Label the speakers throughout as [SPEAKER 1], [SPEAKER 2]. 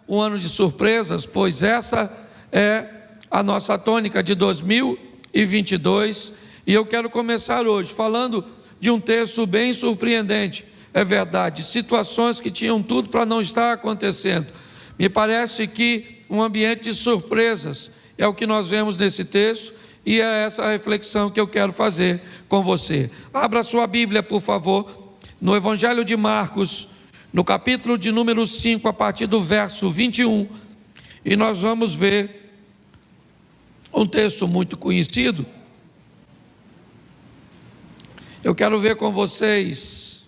[SPEAKER 1] um ano de surpresas, pois essa é a nossa tônica de 2022, e eu quero começar hoje falando de um texto bem surpreendente. É verdade, situações que tinham tudo para não estar acontecendo. Me parece que um ambiente de surpresas é o que nós vemos nesse texto, e é essa reflexão que eu quero fazer com você. Abra sua Bíblia, por favor, no Evangelho de Marcos, no capítulo de número 5, a partir do verso 21, e nós vamos ver um texto muito conhecido. Eu quero ver com vocês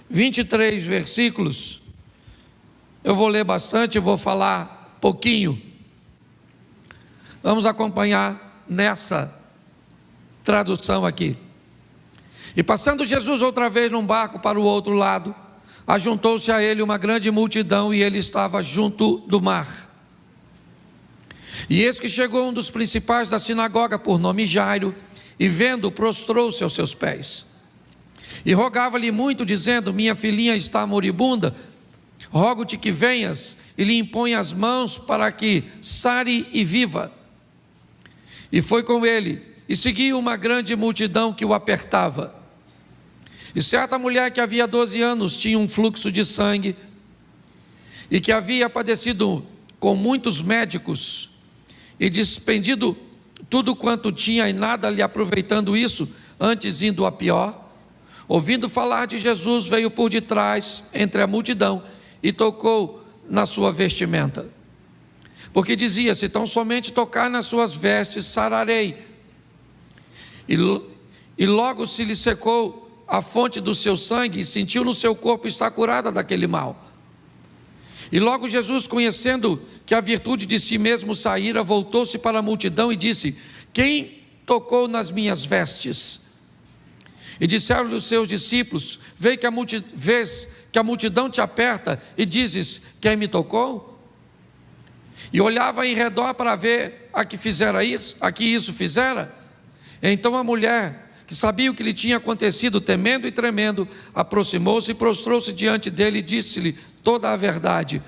[SPEAKER 1] 23 versículos. Eu vou ler bastante, vou falar pouquinho. Vamos acompanhar nessa tradução aqui. E passando Jesus outra vez num barco para o outro lado, ajuntou-se a ele uma grande multidão, e ele estava junto do mar. E eis que chegou um dos principais da sinagoga, por nome Jairo, e vendo, prostrou-se aos seus pés. E rogava-lhe muito, dizendo: minha filhinha está moribunda, rogo-te que venhas e lhe impõe as mãos para que sare e viva. E foi com ele, e seguia uma grande multidão que o apertava. E certa mulher que havia 12 anos tinha um fluxo de sangue, e que havia padecido com muitos médicos, e despendido tudo quanto tinha, e nada lhe aproveitando isso, antes indo a pior, ouvindo falar de Jesus, veio por detrás, entre a multidão, e tocou na sua vestimenta. Porque dizia: se tão somente tocar nas suas vestes, sararei. E logo se lhe secou a fonte do seu sangue, e sentiu no seu corpo estar curada daquele mal. E logo Jesus, conhecendo que a virtude de si mesmo saíra, voltou-se para a multidão e disse: quem tocou nas minhas vestes? E disseram-lhe os seus discípulos: vês que a multidão te aperta, e dizes: quem me tocou? E olhava em redor para ver a que isso fizera. Então a mulher, que sabia o que lhe tinha acontecido, temendo e tremendo, aproximou-se e prostrou-se diante dele, e disse-lhe toda a verdade.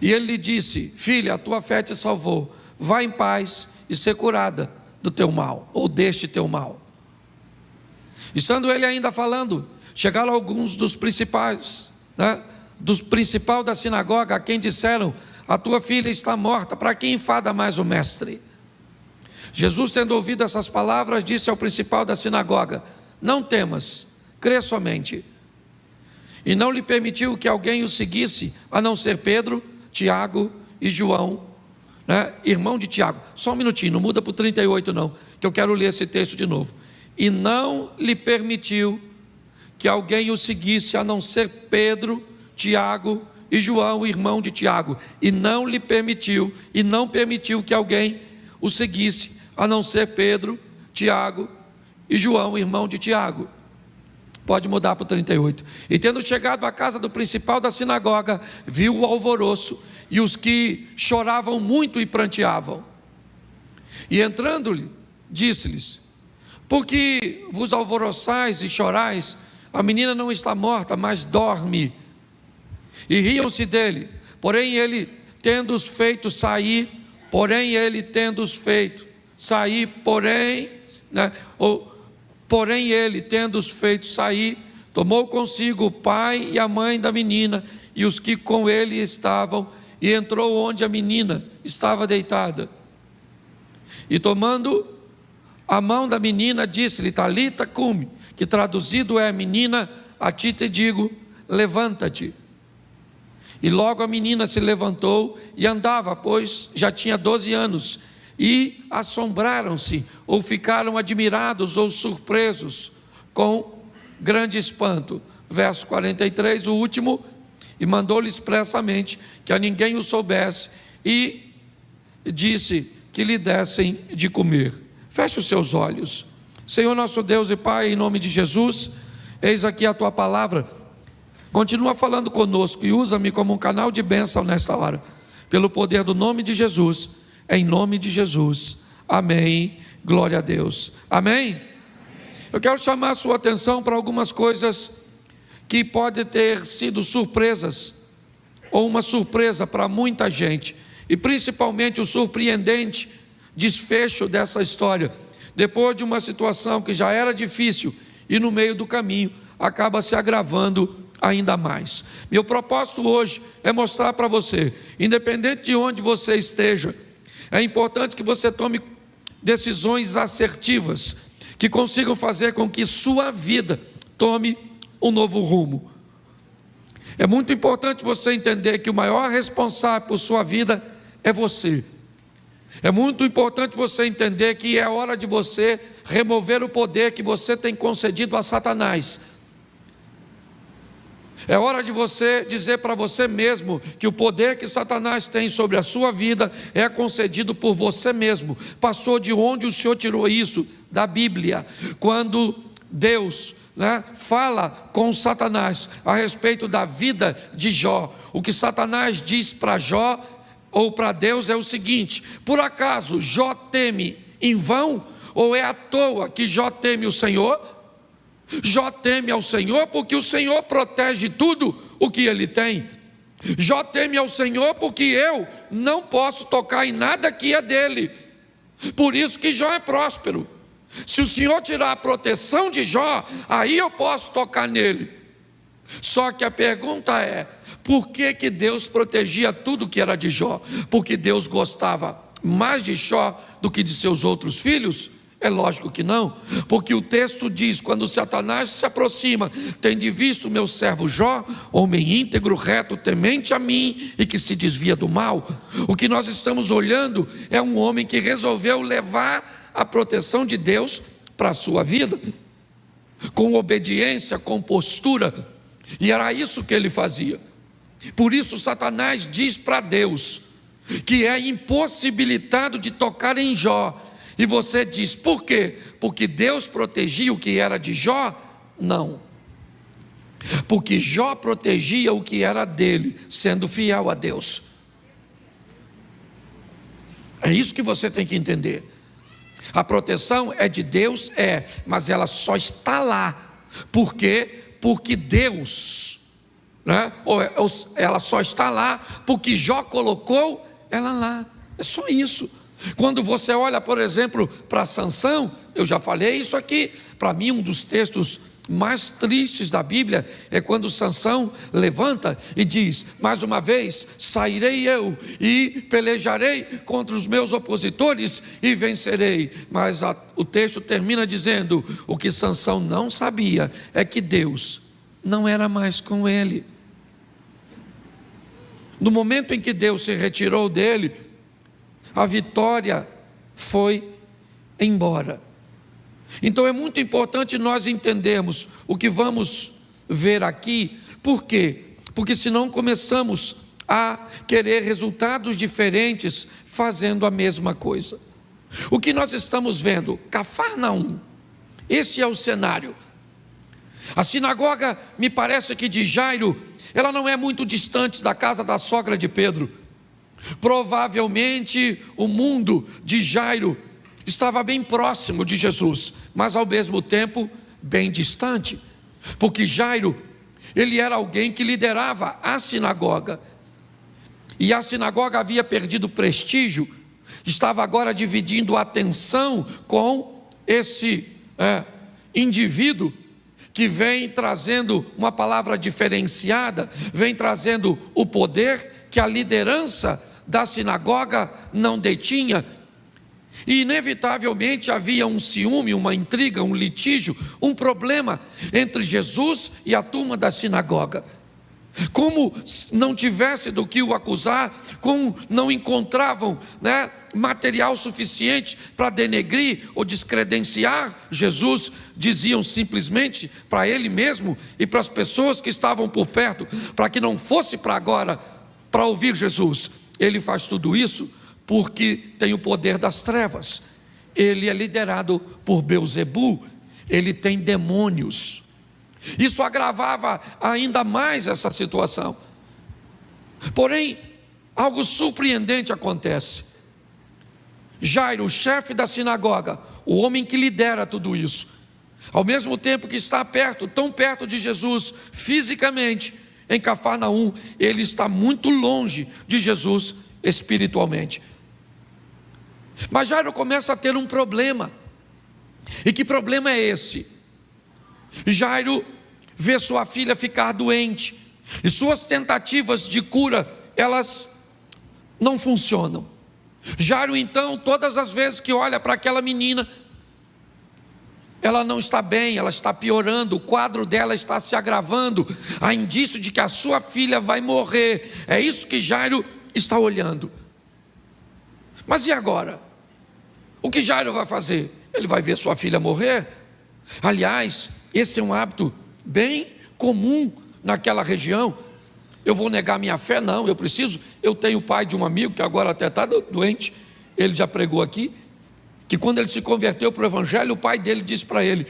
[SPEAKER 1] E ele lhe disse: filha, a tua fé te salvou, vá em paz e ser curada do teu mal, ou deste teu mal. Estando ele ainda falando, chegaram alguns dos principais, do principal da sinagoga, a quem disseram: a tua filha está morta, para que enfada mais o mestre? Jesus, tendo ouvido essas palavras, disse ao principal da sinagoga: não temas, crê somente. E não lhe permitiu que alguém o seguisse, a não ser Pedro, Tiago e João, irmão de Tiago. Só um minutinho, não muda para o 38 não, que eu quero ler esse texto de novo. E não lhe permitiu que alguém o seguisse, a não ser Pedro, Tiago e João, irmão de Tiago. E não lhe permitiu, e não permitiu que alguém o seguisse, a não ser Pedro, Tiago e João, irmão de Tiago. Pode mudar para o 38. E tendo chegado à casa do principal da sinagoga, viu o alvoroço e os que choravam muito e pranteavam. E entrando-lhe, disse-lhes: por que vos alvoroçais e chorais? A menina não está morta, mas dorme. E riam-se dele. Porém ele tendo-os feito sair, tomou consigo o pai e a mãe da menina e os que com ele estavam, e entrou onde a menina estava deitada. E tomando a mão da menina, disse-lhe: Talita cumi, que traduzido é: menina, a ti te digo, levanta-te. E logo a menina se levantou e andava, pois já tinha 12 anos. E assombraram-se, ou ficaram admirados ou surpresos com grande espanto. Verso 43, o último: e mandou-lhe expressamente que a ninguém o soubesse, e disse que lhe dessem de comer. Feche os seus olhos. Senhor nosso Deus e Pai, em nome de Jesus, eis aqui a tua palavra. Continua falando conosco e usa-me como um canal de bênção nesta hora, pelo poder do nome de Jesus, em nome de Jesus, amém, glória a Deus, amém? Eu quero chamar a sua atenção para algumas coisas que podem ter sido surpresas ou uma surpresa para muita gente, e principalmente o surpreendente desfecho dessa história, depois de uma situação que já era difícil e no meio do caminho acaba se agravando ainda mais. Meu propósito hoje é mostrar para você, independente de onde você esteja, é importante que você tome decisões assertivas, que consigam fazer com que sua vida tome um novo rumo. É muito importante você entender que o maior responsável por sua vida é você. É muito importante você entender que é hora de você remover o poder que você tem concedido a Satanás. É hora de você dizer para você mesmo que o poder que Satanás tem sobre a sua vida é concedido por você mesmo. Passou de onde o Senhor tirou isso? Da Bíblia. Quando Deus fala com Satanás a respeito da vida de Jó, o que Satanás diz para Jó ou para Deus é o seguinte: por acaso Jó teme em vão? Ou é à toa que Jó teme o Senhor? Jó teme ao Senhor porque o Senhor protege tudo o que ele tem. Jó teme ao Senhor porque eu não posso tocar em nada que é dele. Por isso que Jó é próspero. Se o Senhor tirar a proteção de Jó, aí eu posso tocar nele. Só que a pergunta é: por que Deus protegia tudo que era de Jó? Porque Deus gostava mais de Jó do que de seus outros filhos? É lógico que não, porque o texto diz: quando Satanás se aproxima, tende visto o meu servo Jó, homem íntegro, reto, temente a mim e que se desvia do mal. O que nós estamos olhando é um homem que resolveu levar a proteção de Deus para a sua vida, com obediência, com postura, e era isso que ele fazia. Por isso Satanás diz para Deus que é impossibilitado de tocar em Jó. E você diz: por quê? Porque Deus protegia o que era de Jó? Não. Porque Jó protegia o que era dele, sendo fiel a Deus. É isso que você tem que entender. A proteção é de Deus, mas ela só está lá. Por quê? Porque Deus, ela só está lá porque Jó colocou ela lá. É só isso. Quando você olha, por exemplo, para Sansão, eu já falei isso aqui, para mim um dos textos mais tristes da Bíblia é quando Sansão levanta e diz: mais uma vez sairei eu e pelejarei contra os meus opositores e vencerei. Mas o texto termina dizendo: o que Sansão não sabia é que Deus não era mais com ele. No momento em que Deus se retirou dele, a vitória foi embora. Então é muito importante nós entendermos o que vamos ver aqui. Por quê? Porque senão começamos a querer resultados diferentes fazendo a mesma coisa. O que nós estamos vendo? Cafarnaum. Esse é o cenário. A sinagoga, me parece que de Jairo, ela não é muito distante da casa da sogra de Pedro. Provavelmente o mundo de Jairo estava bem próximo de Jesus, mas ao mesmo tempo bem distante, porque Jairo, ele era alguém que liderava a sinagoga, e a sinagoga havia perdido prestígio, estava agora dividindo a atenção com esse indivíduo que vem trazendo uma palavra diferenciada, vem trazendo o poder que a liderança da sinagoga não detinha. E inevitavelmente havia um ciúme, uma intriga, um litígio, um problema entre Jesus e a turma da sinagoga. Como não tivesse do que o acusar, como não encontravam material suficiente para denegrir ou descredenciar Jesus, diziam simplesmente para ele mesmo e para as pessoas que estavam por perto, para que não fosse para agora para ouvir Jesus. Ele faz tudo isso porque tem o poder das trevas. Ele é liderado por Belzebu, ele tem demônios. Isso agravava ainda mais essa situação. Porém, algo surpreendente acontece. Jairo, o chefe da sinagoga, o homem que lidera tudo isso, ao mesmo tempo que está perto, tão perto de Jesus fisicamente, em Cafarnaum, ele está muito longe de Jesus espiritualmente. Mas Jairo começa a ter um problema. E que problema é esse? Jairo vê sua filha ficar doente, e suas tentativas de cura, elas não funcionam. Jairo então, todas as vezes que olha para aquela menina, ela não está bem, ela está piorando, o quadro dela está se agravando, há indício de que a sua filha vai morrer. É isso que Jairo está olhando. Mas e agora? O que Jairo vai fazer? Ele vai ver sua filha morrer? Aliás, esse é um hábito bem comum naquela região. Eu vou negar minha fé? Não, eu tenho o pai de um amigo que agora até está doente, ele já pregou aqui, que quando ele se converteu para o evangelho, o pai dele disse para ele: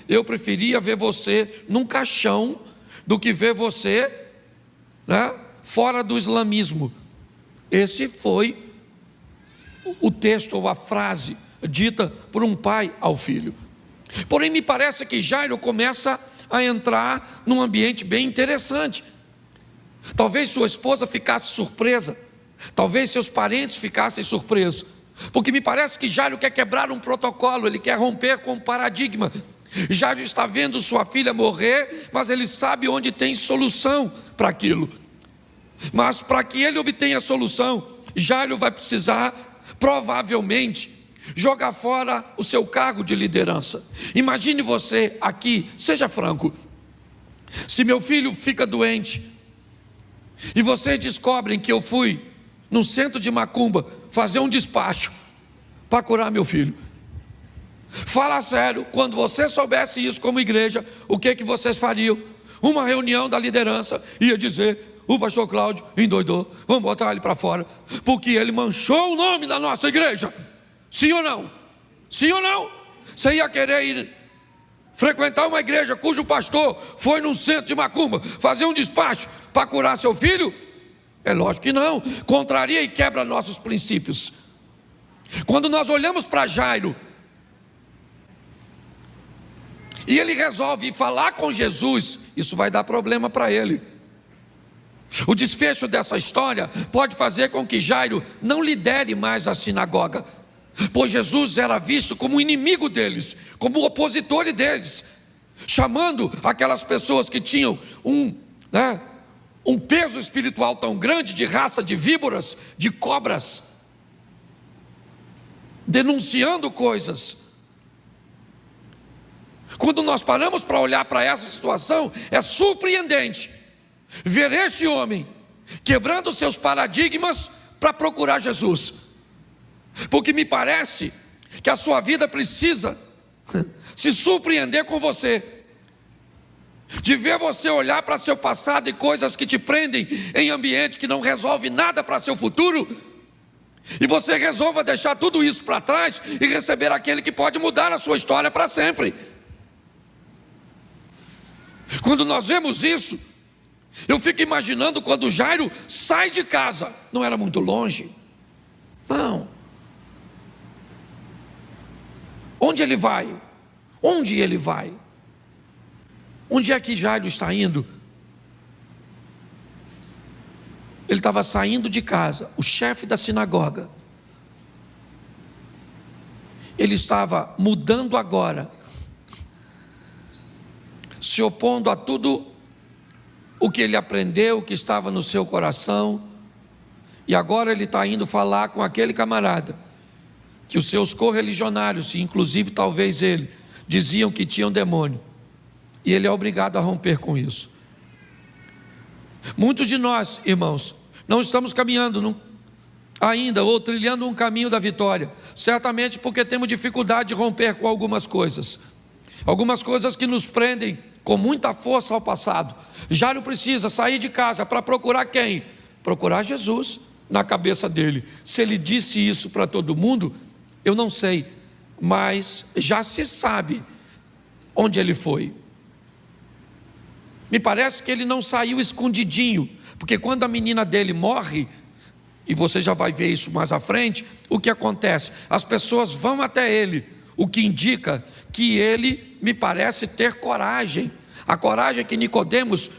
[SPEAKER 1] eu preferia ver você num caixão do que ver você, né, fora do islamismo. Esse foi o texto ou a frase dita por um pai ao filho. Porém, me parece que Jairo começa a entrar num ambiente bem interessante. Talvez sua esposa ficasse surpresa, talvez seus parentes ficassem surpresos, porque me parece que Jairo quer quebrar um protocolo, ele quer romper com um paradigma. Jairo está vendo sua filha morrer, mas ele sabe onde tem solução para aquilo. Mas para que ele obtenha a solução, Jairo vai precisar, provavelmente, jogar fora o seu cargo de liderança. Imagine você aqui, seja franco, se meu filho fica doente, e vocês descobrem que eu fui num centro de macumba fazer um despacho para curar meu filho. Fala sério, quando você soubesse isso como igreja, o que vocês fariam? Uma reunião da liderança ia dizer: o pastor Cláudio endoidou, vamos botar ele para fora, porque ele manchou o nome da nossa igreja. Sim ou não? Sim ou não? Você ia querer ir frequentar uma igreja cujo pastor foi num centro de macumba fazer um despacho para curar seu filho? É lógico que não. Contraria e quebra nossos princípios. Quando nós olhamos para Jairo e ele resolve falar com Jesus, isso vai dar problema para ele. O desfecho dessa história pode fazer com que Jairo não lidere mais a sinagoga, pois Jesus era visto como inimigo deles, como opositor deles, chamando aquelas pessoas que tinham um peso espiritual tão grande, de raça de víboras, de cobras, denunciando coisas. Quando nós paramos para olhar para essa situação, é surpreendente ver este homem quebrando seus paradigmas para procurar Jesus. Porque me parece que a sua vida precisa se surpreender com você, de ver você olhar para seu passado e coisas que te prendem em ambiente que não resolve nada para seu futuro, e você resolva deixar tudo isso para trás e receber aquele que pode mudar a sua história para sempre. Quando nós vemos isso, eu fico imaginando quando Jairo sai de casa. Não era muito longe, não. Onde ele vai? Onde ele vai? Onde é que Jairo está indo? Ele estava saindo de casa, o chefe da sinagoga. Ele estava mudando agora, se opondo a tudo o que ele aprendeu, o que estava no seu coração. E agora ele está indo falar com aquele camarada que os seus correligionários, inclusive talvez ele, diziam que tinham demônio. E ele é obrigado a romper com isso. Muitos de nós, irmãos, não estamos caminhando ainda ou trilhando um caminho da vitória, certamente porque temos dificuldade de romper com algumas coisas que nos prendem com muita força ao passado. Jairo precisa sair de casa para procurar quem? Procurar Jesus na cabeça dele. Se ele disse isso para todo mundo, eu não sei, mas já se sabe onde ele foi. Me parece que ele não saiu escondidinho, porque quando a menina dele morre, e você já vai ver isso mais à frente, o que acontece? As pessoas vão até ele, o que indica que ele, me parece, ter coragem, a coragem que Nicodemos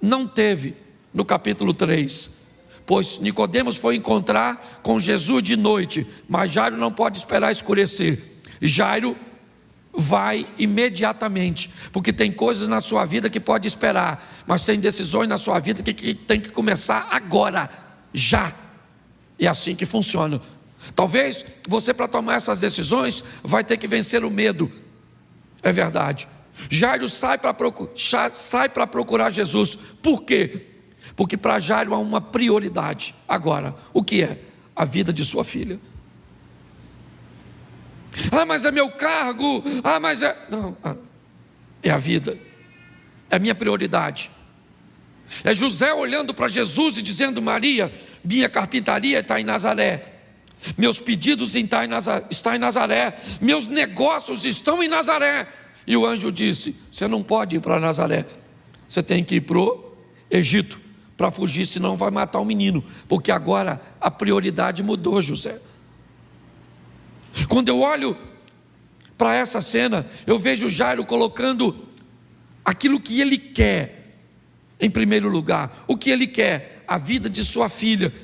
[SPEAKER 1] não teve no capítulo 3. Pois Nicodemos foi encontrar com Jesus de noite, mas Jairo não pode esperar escurecer. Jairo vai imediatamente, porque tem coisas na sua vida que pode esperar, mas tem decisões na sua vida que tem que começar agora, já. É assim que funciona. Talvez você, para tomar essas decisões, vai ter que vencer o medo. É verdade. Jairo sai para procurar Jesus. Por quê? Porque para Jairo há uma prioridade agora. O que é? A vida de sua filha. Mas é meu cargo. Mas é... Não, é a vida. É a minha prioridade. É José olhando para Jesus e dizendo: Maria, minha carpintaria está em Nazaré, meus pedidos estão em Nazaré, meus negócios estão em Nazaré. E o anjo disse: você não pode ir para Nazaré, você tem que ir para o Egito, para fugir, senão vai matar o menino, porque agora a prioridade mudou, José. Quando eu olho para essa cena, eu vejo Jairo colocando aquilo que ele quer em primeiro lugar. O que ele quer? A vida de sua filha.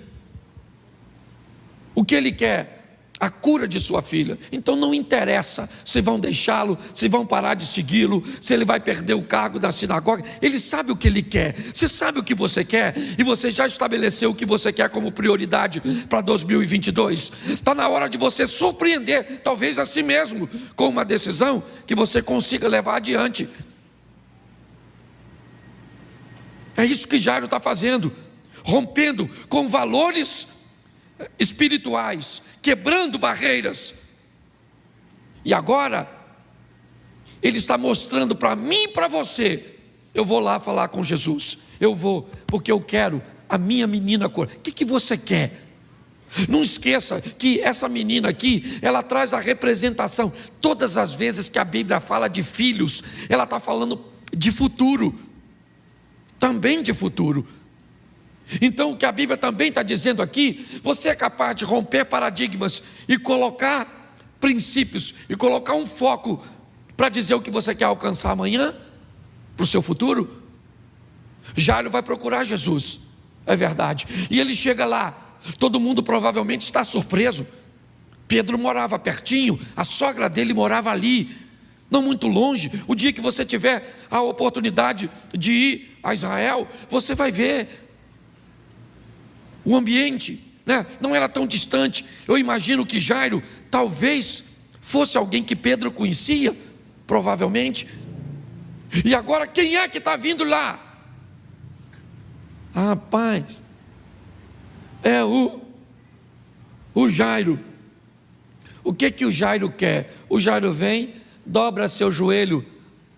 [SPEAKER 1] O que ele quer? A cura de sua filha. Então não interessa se vão deixá-lo, se vão parar de segui-lo, se ele vai perder o cargo da sinagoga. Ele sabe o que ele quer. Você sabe o que você quer, e você já estabeleceu o que você quer como prioridade para 2022. Está na hora de você surpreender, talvez a si mesmo, com uma decisão que você consiga levar adiante. É isso que Jairo está fazendo, rompendo com valores espirituais, quebrando barreiras. E agora ele está mostrando para mim e para você: eu vou lá falar com Jesus, eu vou, porque eu quero a minha menina cura. O que você quer? Não esqueça que essa menina aqui, ela traz a representação. Todas as vezes que a Bíblia fala de filhos, ela está falando de futuro, também de futuro. Então o que a Bíblia também está dizendo aqui: você é capaz de romper paradigmas e colocar princípios, e colocar um foco para dizer o que você quer alcançar amanhã, para o seu futuro. Jairo vai procurar Jesus, é verdade, e ele chega lá, todo mundo provavelmente está surpreso. Pedro morava pertinho, a sogra dele morava ali, não muito longe. O dia que você tiver a oportunidade de ir a Israel, você vai ver o ambiente, né? Não era tão distante. Eu imagino que Jairo talvez fosse alguém que Pedro conhecia, provavelmente. E agora quem é que está vindo lá? Rapaz, é o Jairo. O que o Jairo quer? O Jairo vem, dobra seu joelho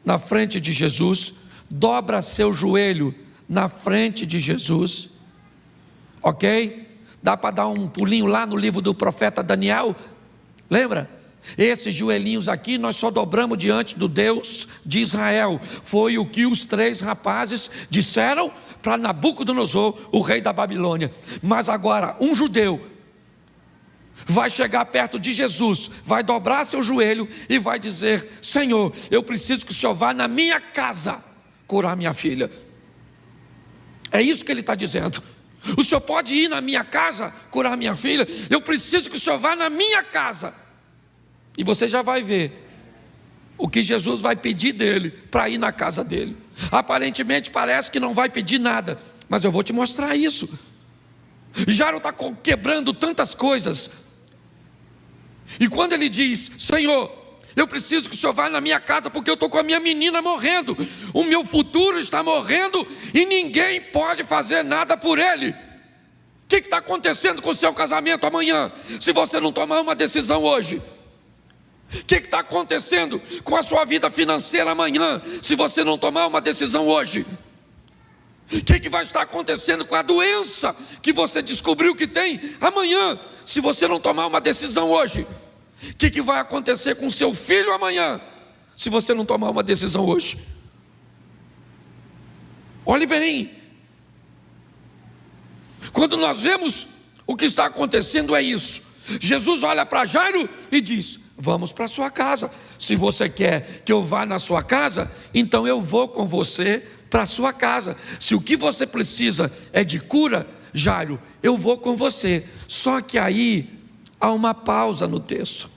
[SPEAKER 1] na frente de Jesus, dobra seu joelho na frente de Jesus. Ok? Dá para dar um pulinho lá no livro do profeta Daniel? Lembra? Esses joelhinhos aqui nós só dobramos diante do Deus de Israel. Foi o que os 3 rapazes disseram para Nabucodonosor, o rei da Babilônia. Mas agora um judeu vai chegar perto de Jesus, vai dobrar seu joelho e vai dizer: Senhor, eu preciso que o Senhor vá na minha casa curar minha filha. É isso que ele está dizendo. O Senhor pode ir na minha casa curar minha filha? Eu preciso que o Senhor vá na minha casa. E você já vai ver o que Jesus vai pedir dele para ir na casa dele. Aparentemente parece que não vai pedir nada, mas eu vou te mostrar isso. Jairo está quebrando tantas coisas. E quando ele diz: Senhor, eu preciso que o Senhor vá na minha casa, porque eu estou com a minha menina morrendo, o meu futuro está morrendo e ninguém pode fazer nada por ele. O que está acontecendo com o seu casamento amanhã, se você não tomar uma decisão hoje? O que está acontecendo com a sua vida financeira amanhã, se você não tomar uma decisão hoje? O que vai estar acontecendo com a doença que você descobriu que tem amanhã, se você não tomar uma decisão hoje? O que vai acontecer com seu filho amanhã, se você não tomar uma decisão hoje? Olhe bem. Quando nós vemos o que está acontecendo, é isso. Jesus olha para Jairo e diz: vamos para sua casa. Se você quer que eu vá na sua casa, então eu vou com você para a sua casa. Se o que você precisa é de cura, Jairo, eu vou com você. Só que aí há uma pausa no texto.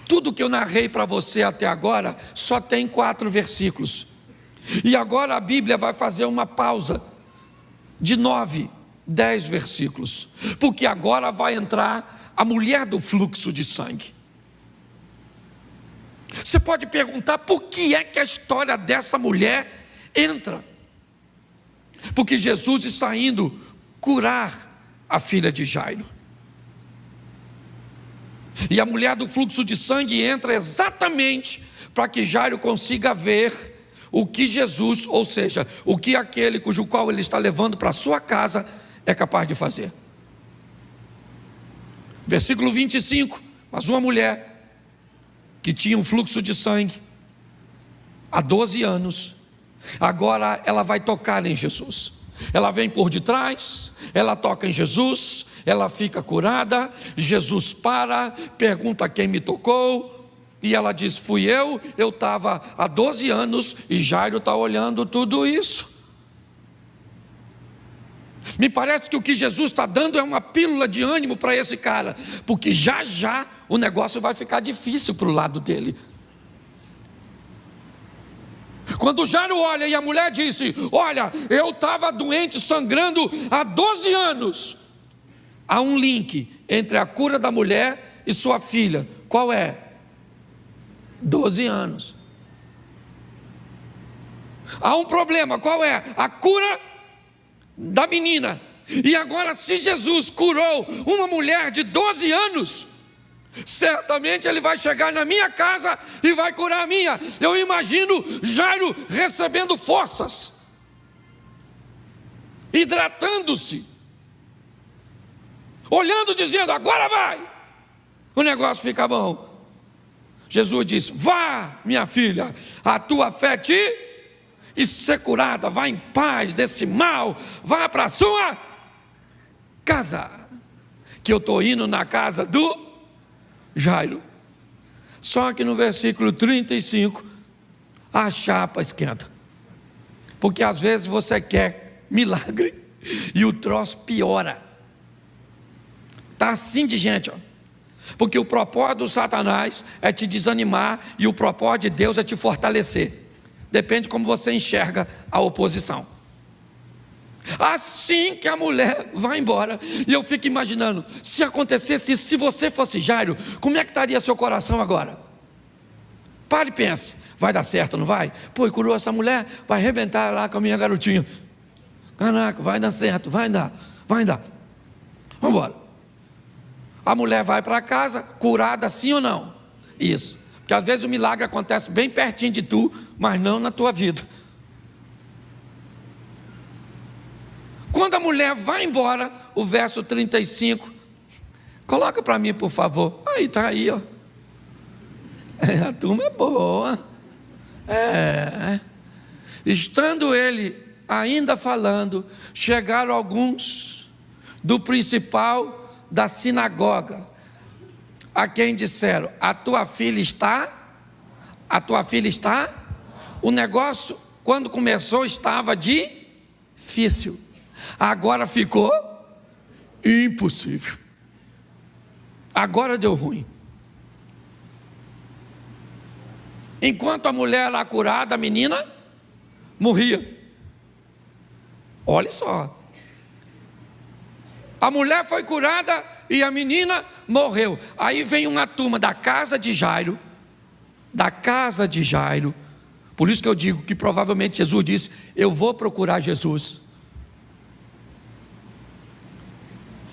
[SPEAKER 1] Tudo que eu narrei para você até agora só tem 4 versículos. E agora a Bíblia vai fazer uma pausa de 9, 10 versículos. Porque agora vai entrar a mulher do fluxo de sangue. Você pode perguntar por que é que a história dessa mulher entra? Porque Jesus está indo curar a filha de Jairo. E a mulher do fluxo de sangue entra exatamente para que Jairo consiga ver o que Jesus, ou seja, o que aquele cujo qual ele está levando para a sua casa é capaz de fazer. Versículo 25, mas uma mulher que tinha um fluxo de sangue há 12 anos, agora ela vai tocar em Jesus. Ela vem por detrás, ela toca em Jesus, ela fica curada, Jesus para, pergunta quem me tocou, e ela diz, fui eu estava há 12 anos, e Jairo está olhando tudo isso. Me parece que o que Jesus está dando é uma pílula de ânimo para esse cara, porque já já o negócio vai ficar difícil para o lado dele. Quando Jairo olha e a mulher disse, olha, eu estava doente, sangrando há 12 anos. Há um link entre a cura da mulher e sua filha. Qual é? 12 anos. Há um problema, qual é? A cura da menina. E agora, se Jesus curou uma mulher de 12 anos, certamente ele vai chegar na minha casa e vai curar a minha. Eu imagino Jairo recebendo forças, hidratando-se, olhando, dizendo, agora vai, o negócio fica bom. Jesus disse, vá minha filha, a tua fé te e ser curada, vá em paz desse mal, vá para a sua casa, que eu estou indo na casa do Jairo. Só que no versículo 35 a chapa esquenta, porque às vezes você quer milagre e o troço piora. Está assim de gente, ó. Porque o propósito do Satanás é te desanimar e o propósito de Deus é te fortalecer. Depende de como você enxerga a oposição. Assim que a mulher vai embora, e eu fico imaginando, se acontecesse isso, se você fosse Jairo, como é que estaria seu coração agora? Pare e pense, vai dar certo, não vai? Pô, e curou essa mulher, vai arrebentar lá com a minha garotinha. Caraca, vai dar certo, vai dar. Vamos embora. A mulher vai para casa, curada sim ou não? Isso, porque às vezes o milagre acontece bem pertinho de tu, mas não na tua vida. Quando a mulher vai embora, o verso 35, coloca para mim por favor, aí está aí, ó. A turma é boa. Estando ele ainda falando, chegaram alguns do principal da sinagoga, a quem disseram, a tua filha está? O negócio, quando começou, estava difícil. Agora ficou impossível. Agora deu ruim. Enquanto a mulher era curada, a menina morria. Olha só. A mulher foi curada e a menina morreu. Aí vem uma turma da casa de Jairo. Por isso que eu digo que provavelmente Jesus disse, eu vou procurar Jesus.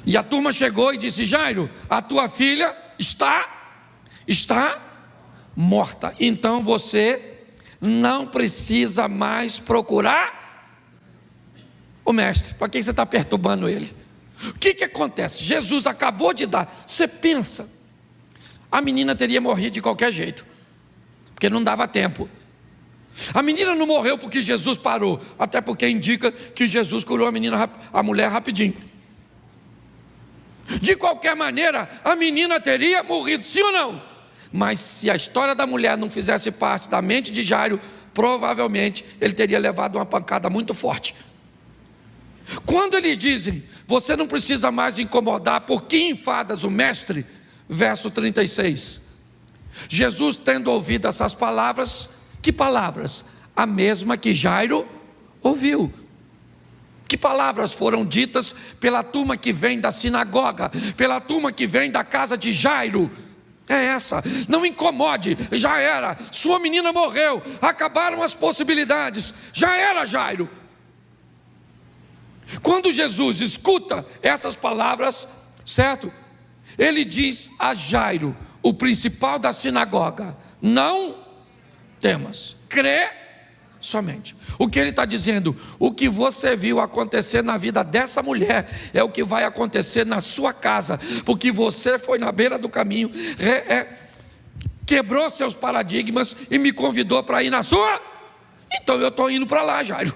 [SPEAKER 1] E a turma chegou e disse, Jairo, a tua filha está morta. Então você não precisa mais procurar o mestre. Para que você está perturbando ele? O que acontece? Jesus acabou de dar. Você pensa, a menina teria morrido de qualquer jeito, porque não dava tempo. A menina não morreu porque Jesus parou, até porque indica que Jesus curou a mulher rapidinho. De qualquer maneira, a menina teria morrido, sim ou não? Mas se a história da mulher não fizesse parte da mente de Jairo, provavelmente ele teria levado uma pancada muito forte. Quando eles dizem, você não precisa mais incomodar, por que enfadas o mestre? Verso 36. Jesus, tendo ouvido essas palavras, que palavras? A mesma que Jairo ouviu. Que palavras foram ditas pela turma que vem da sinagoga, pela turma que vem da casa de Jairo? É essa: não incomode, já era, sua menina morreu, acabaram as possibilidades, já era, Jairo. Quando Jesus escuta essas palavras, certo? Ele diz a Jairo, o principal da sinagoga: não temas, crê somente. O que ele está dizendo? O que você viu acontecer na vida dessa mulher é o que vai acontecer na sua casa, porque você foi na beira do caminho, quebrou seus paradigmas e me convidou para ir na sua. Então eu estou indo para lá, Jairo.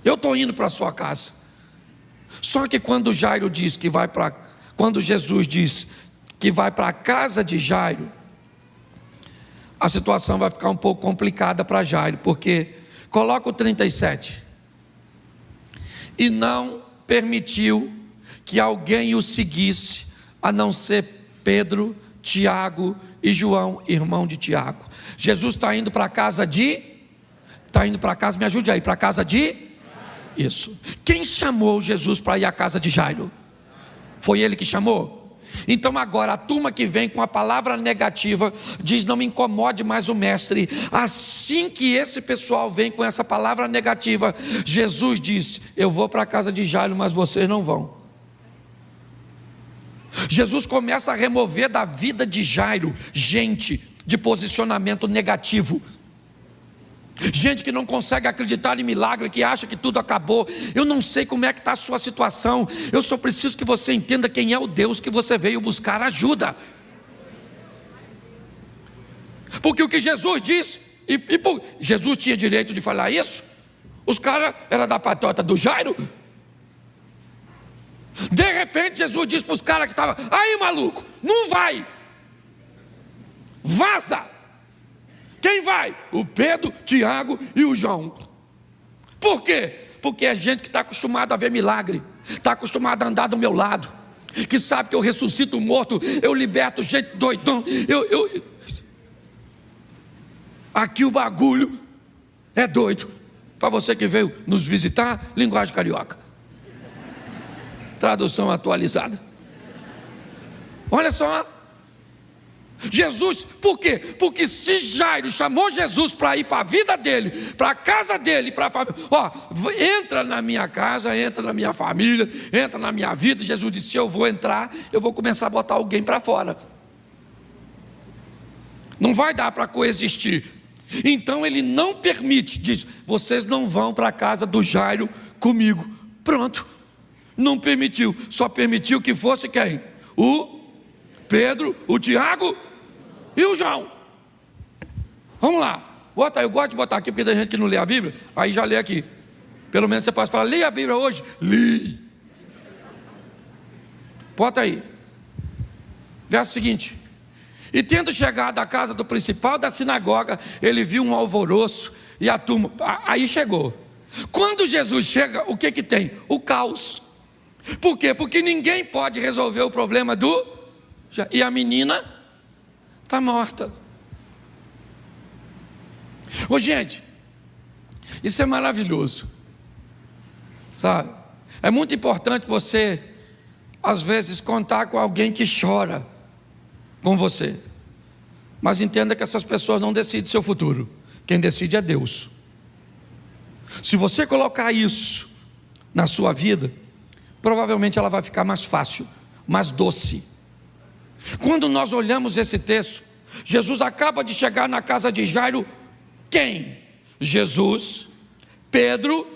[SPEAKER 1] Eu estou indo para a sua casa. Só que quando Jairo diz que vai para, quando Jesus diz que vai para a casa de Jairo, a situação vai ficar um pouco complicada para Jairo, porque coloca o 37. E não permitiu que alguém o seguisse, a não ser Pedro, Tiago e João, irmão de Tiago. Jesus está indo para a casa de, está indo para a casa, me ajude aí, para a casa de, isso. Quem chamou Jesus para ir à casa de Jairo? Foi ele que chamou? Então agora a turma que vem com a palavra negativa diz: não me incomode mais o mestre. Assim que esse pessoal vem com essa palavra negativa, Jesus diz: eu vou para a casa de Jairo, mas vocês não vão. Jesus começa a remover da vida de Jairo gente de posicionamento negativo, gente que não consegue acreditar em milagre, que acha que tudo acabou. Eu não sei como é que está a sua situação, eu só preciso que você entenda quem é o Deus que você veio buscar ajuda. Porque o que Jesus disse, Jesus tinha direito de falar isso? Os caras eram da patota do Jairo. De repente Jesus disse para os caras que estavam: aí maluco, não vai, vaza. Quem vai? O Pedro, Tiago e o João. Por quê? Porque é gente que está acostumada a ver milagre, está acostumada a andar do meu lado, que sabe que eu ressuscito o morto, eu liberto gente doidão, aqui o bagulho é doido. Para você que veio nos visitar, linguagem carioca, tradução atualizada. Olha só, Jesus, por quê? Porque se Jairo chamou Jesus para ir para a vida dele, para a casa dele, para a família, entra na minha casa, entra na minha família, entra na minha vida. Jesus disse: se eu vou entrar, eu vou começar a botar alguém para fora. Não vai dar para coexistir. Então ele não permite, diz: vocês não vão para a casa do Jairo comigo. Pronto, não permitiu, só permitiu que fosse quem? O Pedro, o Tiago e o João. Vamos lá, bota aí, eu gosto de botar aqui, porque tem gente que não lê a Bíblia, aí já lê aqui. Pelo menos você pode falar: lê a Bíblia hoje? Li. Bota aí, verso seguinte: e tendo chegado à casa do principal da sinagoga, ele viu um alvoroço e a turma, aí chegou. Quando Jesus chega, o que tem? O caos. Por quê? Porque ninguém pode resolver o problema e a menina está morta. Ô gente, isso é maravilhoso, sabe? É muito importante você, às vezes, contar com alguém que chora com você, mas entenda que essas pessoas não decidem seu futuro, quem decide é Deus. Se você colocar isso na sua vida, provavelmente ela vai ficar mais fácil, mais doce. Quando nós olhamos esse texto, Jesus acaba de chegar na casa de Jairo. Quem? Jesus, Pedro,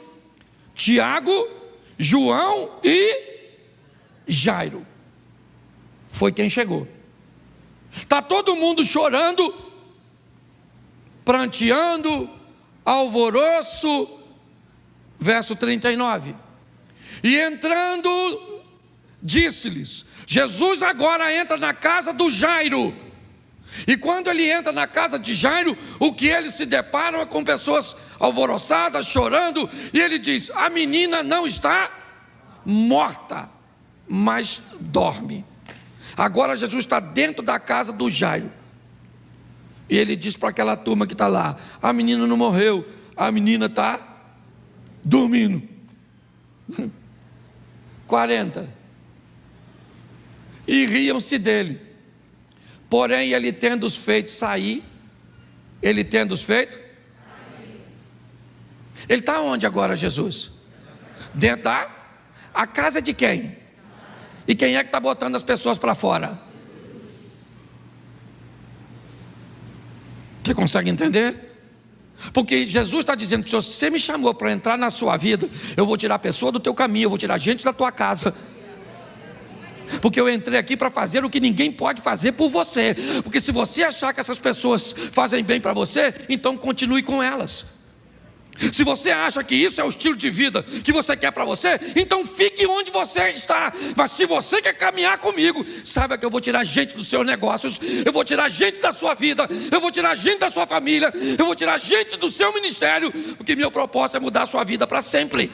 [SPEAKER 1] Tiago, João e Jairo. Foi quem chegou. Está todo mundo chorando, pranteando, alvoroço. Verso 39. E entrando, disse-lhes, Jesus agora entra na casa do Jairo. E quando ele entra na casa de Jairo, o que ele se depara é com pessoas alvoroçadas, chorando, e ele diz: a menina não está morta, mas dorme. Agora Jesus está dentro da casa do Jairo, e ele diz para aquela turma que está lá: a menina não morreu, a menina está dormindo. 40. E riam-se dele. Porém, ele tendo os feito sair, ele está onde agora, Jesus? Dentro da a casa de quem? E quem é que está botando as pessoas para fora? Você consegue entender? Porque Jesus está dizendo: se você me chamou para entrar na sua vida, eu vou tirar a pessoa do teu caminho, eu vou tirar gente da tua casa. Porque eu entrei aqui para fazer o que ninguém pode fazer por você. Porque se você achar que essas pessoas fazem bem para você, então continue com elas. Se você acha que isso é o estilo de vida que você quer para você, então fique onde você está. Mas se você quer caminhar comigo, saiba que eu vou tirar gente dos seus negócios, eu vou tirar gente da sua vida, eu vou tirar gente da sua família, eu vou tirar gente do seu ministério, porque meu propósito é mudar a sua vida para sempre.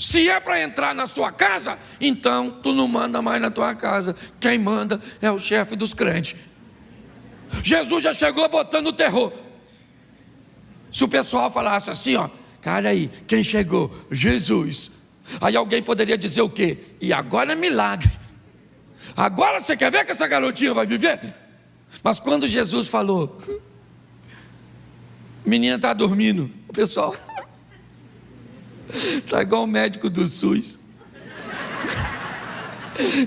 [SPEAKER 1] Se é para entrar na sua casa, então tu não manda mais na tua casa. Quem manda é o chefe dos crentes. Jesus já chegou botando o terror. Se o pessoal falasse assim, ó: cara aí, quem chegou? Jesus. Aí alguém poderia dizer o quê? E agora é milagre. Agora você quer ver que essa garotinha vai viver? Mas quando Jesus falou: menina está dormindo, o pessoal... Está igual o médico do SUS.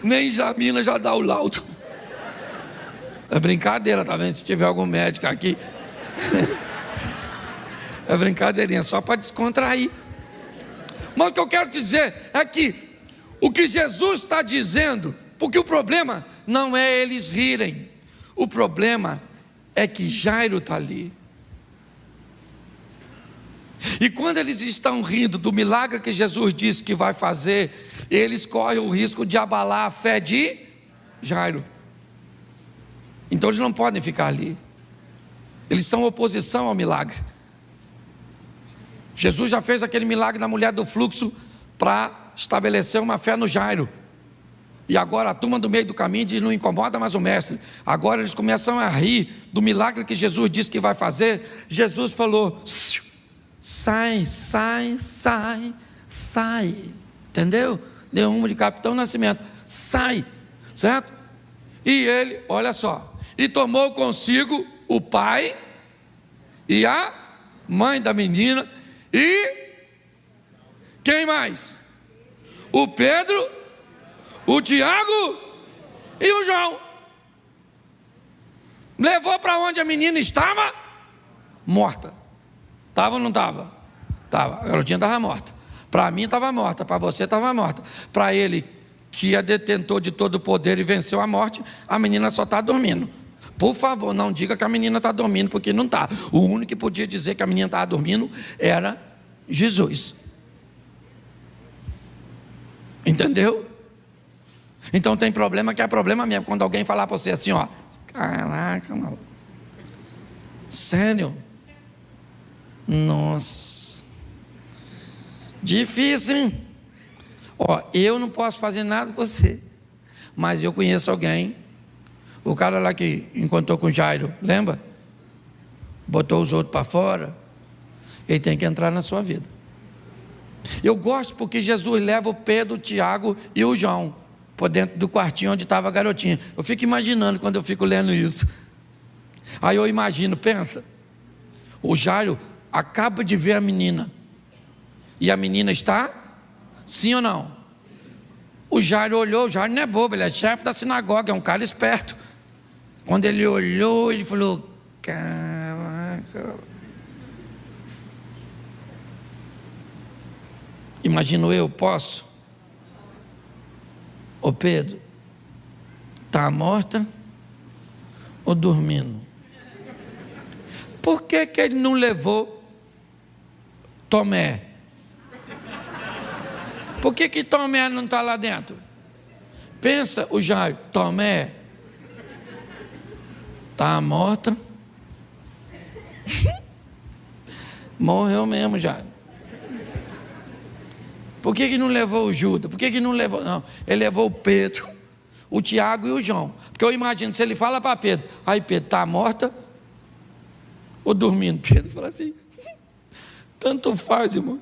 [SPEAKER 1] Nem examina, já dá o laudo. É brincadeira, tá vendo? Se tiver algum médico aqui. É brincadeirinha, só para descontrair. Mas o que eu quero dizer é que o que Jesus está dizendo, porque o problema não é eles rirem, o problema é que Jairo está ali. E quando eles estão rindo do milagre que Jesus disse que vai fazer, eles correm o risco de abalar a fé de Jairo. Então eles não podem ficar ali. Eles são oposição ao milagre. Jesus já fez aquele milagre na mulher do fluxo para estabelecer uma fé no Jairo. E agora a turma do meio do caminho diz: não incomoda mais o mestre. Agora eles começam a rir do milagre que Jesus disse que vai fazer. Jesus falou: sai, sai, sai, sai. Entendeu? Deu uma de Capitão Nascimento. Sai, certo? E ele, olha só, e tomou consigo o pai e a mãe da menina e quem mais? O Pedro, o Tiago e o João. Levou para onde a menina estava? Morta. Estava ou não estava? Estava. A garotinha estava morta. Para mim estava morta, para você estava morta. Para ele, que é detentor de todo o poder e venceu a morte, a menina só está dormindo. Por favor, não diga que a menina está dormindo, porque não está. O único que podia dizer que a menina estava dormindo era Jesus. Entendeu? Então tem problema que é problema mesmo. Quando alguém falar para você assim, ó: caraca, maluco, sério? Nossa, difícil, hein? Ó, eu não posso fazer nada por você, mas eu conheço alguém. O cara lá que encontrou com Jairo, lembra? Botou os outros para fora. Ele tem que entrar na sua vida. Eu gosto porque Jesus leva o Pedro, o Tiago e o João por dentro do quartinho onde estava a garotinha. Eu fico imaginando quando eu fico lendo isso. Aí eu imagino, pensa, o Jairo acaba de ver a menina, e a menina está, sim ou não? O Jairo olhou. O Jairo não é bobo, ele é chefe da sinagoga, é um cara esperto. Quando ele olhou, ele falou: caraca. Imagino eu, posso? Ô Pedro, está morta ou dormindo? Por que ele não levou Tomé? Por que Tomé não está lá dentro? Pensa o Jairo, Tomé, está morta. Morreu mesmo, Jairo. Por que não levou o Judas? Por que não levou? Não, ele levou o Pedro, o Tiago e o João. Porque eu imagino, se ele fala para Pedro, aí Pedro, está morta ou dormindo? Pedro fala assim, tanto faz, irmão.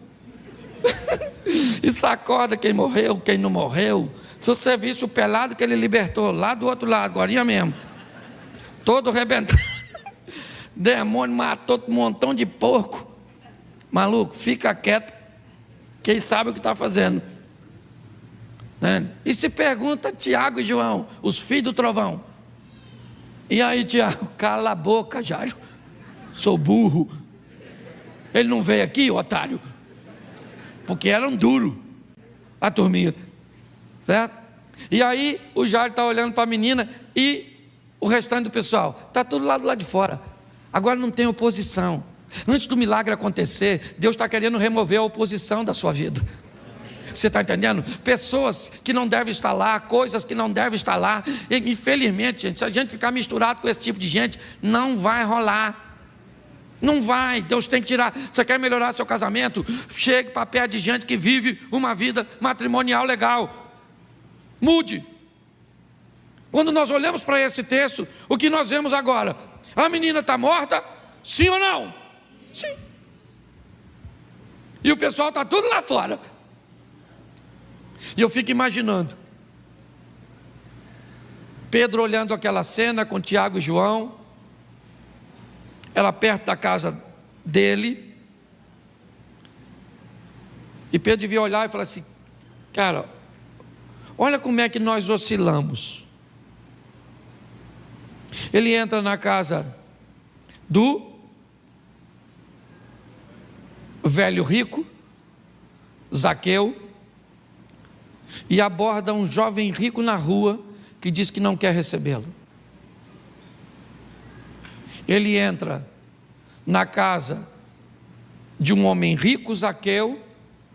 [SPEAKER 1] E sacoda quem morreu, quem não morreu. Se você visse o pelado que ele libertou lá do outro lado, agora mesmo, todo arrebentado, demônio matou um montão de porco. Maluco, fica quieto, quem sabe o que está fazendo, né? E se pergunta Tiago e João, os filhos do trovão. E aí, Tiago, cala a boca, Jairo, sou burro. Ele não veio aqui, otário, porque eram duros a turminha, certo? E aí o Jairo está olhando para a menina e o restante do pessoal está tudo lá do lado de fora. Agora não tem oposição. Antes do milagre acontecer, Deus está querendo remover a oposição da sua vida. Você está entendendo? Pessoas que não devem estar lá, coisas que não devem estar lá. E, infelizmente, gente, se a gente ficar misturado com esse tipo de gente, não vai rolar. Não vai, Deus tem que tirar. Você quer melhorar seu casamento? Chegue para perto de gente que vive uma vida matrimonial legal. Mude. Quando nós olhamos para esse texto, o que nós vemos agora? A menina está morta? Sim ou não? Sim. E o pessoal está tudo lá fora. E eu fico imaginando Pedro olhando aquela cena com Tiago e João, ela perto da casa dele, e Pedro devia olhar e falar assim, cara, olha como é que nós oscilamos. Ele entra na casa do velho rico, Zaqueu, e aborda um jovem rico na rua que diz que não quer recebê-lo. Ele entra na casa de um homem rico, Zaqueu,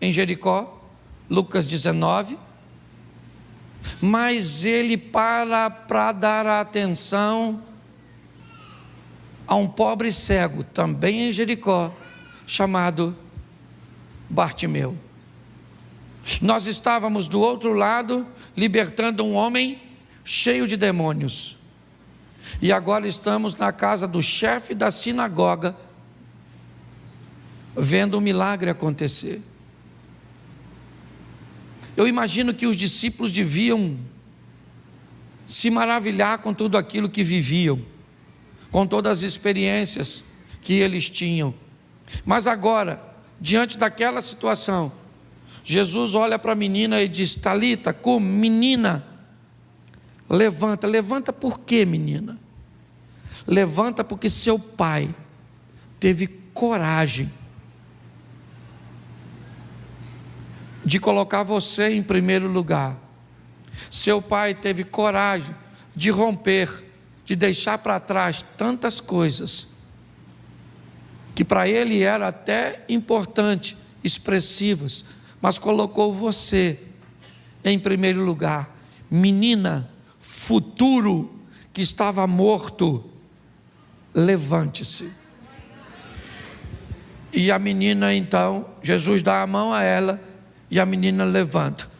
[SPEAKER 1] em Jericó, Lucas 19, mas ele para dar atenção a um pobre cego, também em Jericó, chamado Bartimeu. Nós estávamos do outro lado, libertando um homem cheio de demônios. E agora estamos na casa do chefe da sinagoga, vendo um milagre acontecer. Eu imagino que os discípulos deviam se maravilhar com tudo aquilo que viviam, com todas as experiências que eles tinham. Mas agora, diante daquela situação, Jesus olha para a menina e diz, Talita, como? Menina, levanta. Levanta por quê, menina? Levanta porque seu pai teve coragem de colocar você em primeiro lugar. Seu pai teve coragem de romper, de deixar para trás tantas coisas que para ele era até importante, expressivas, mas colocou você em primeiro lugar. Menina, futuro que estava morto, levante-se. E a menina então, Jesus dá a mão a ela e a menina levanta.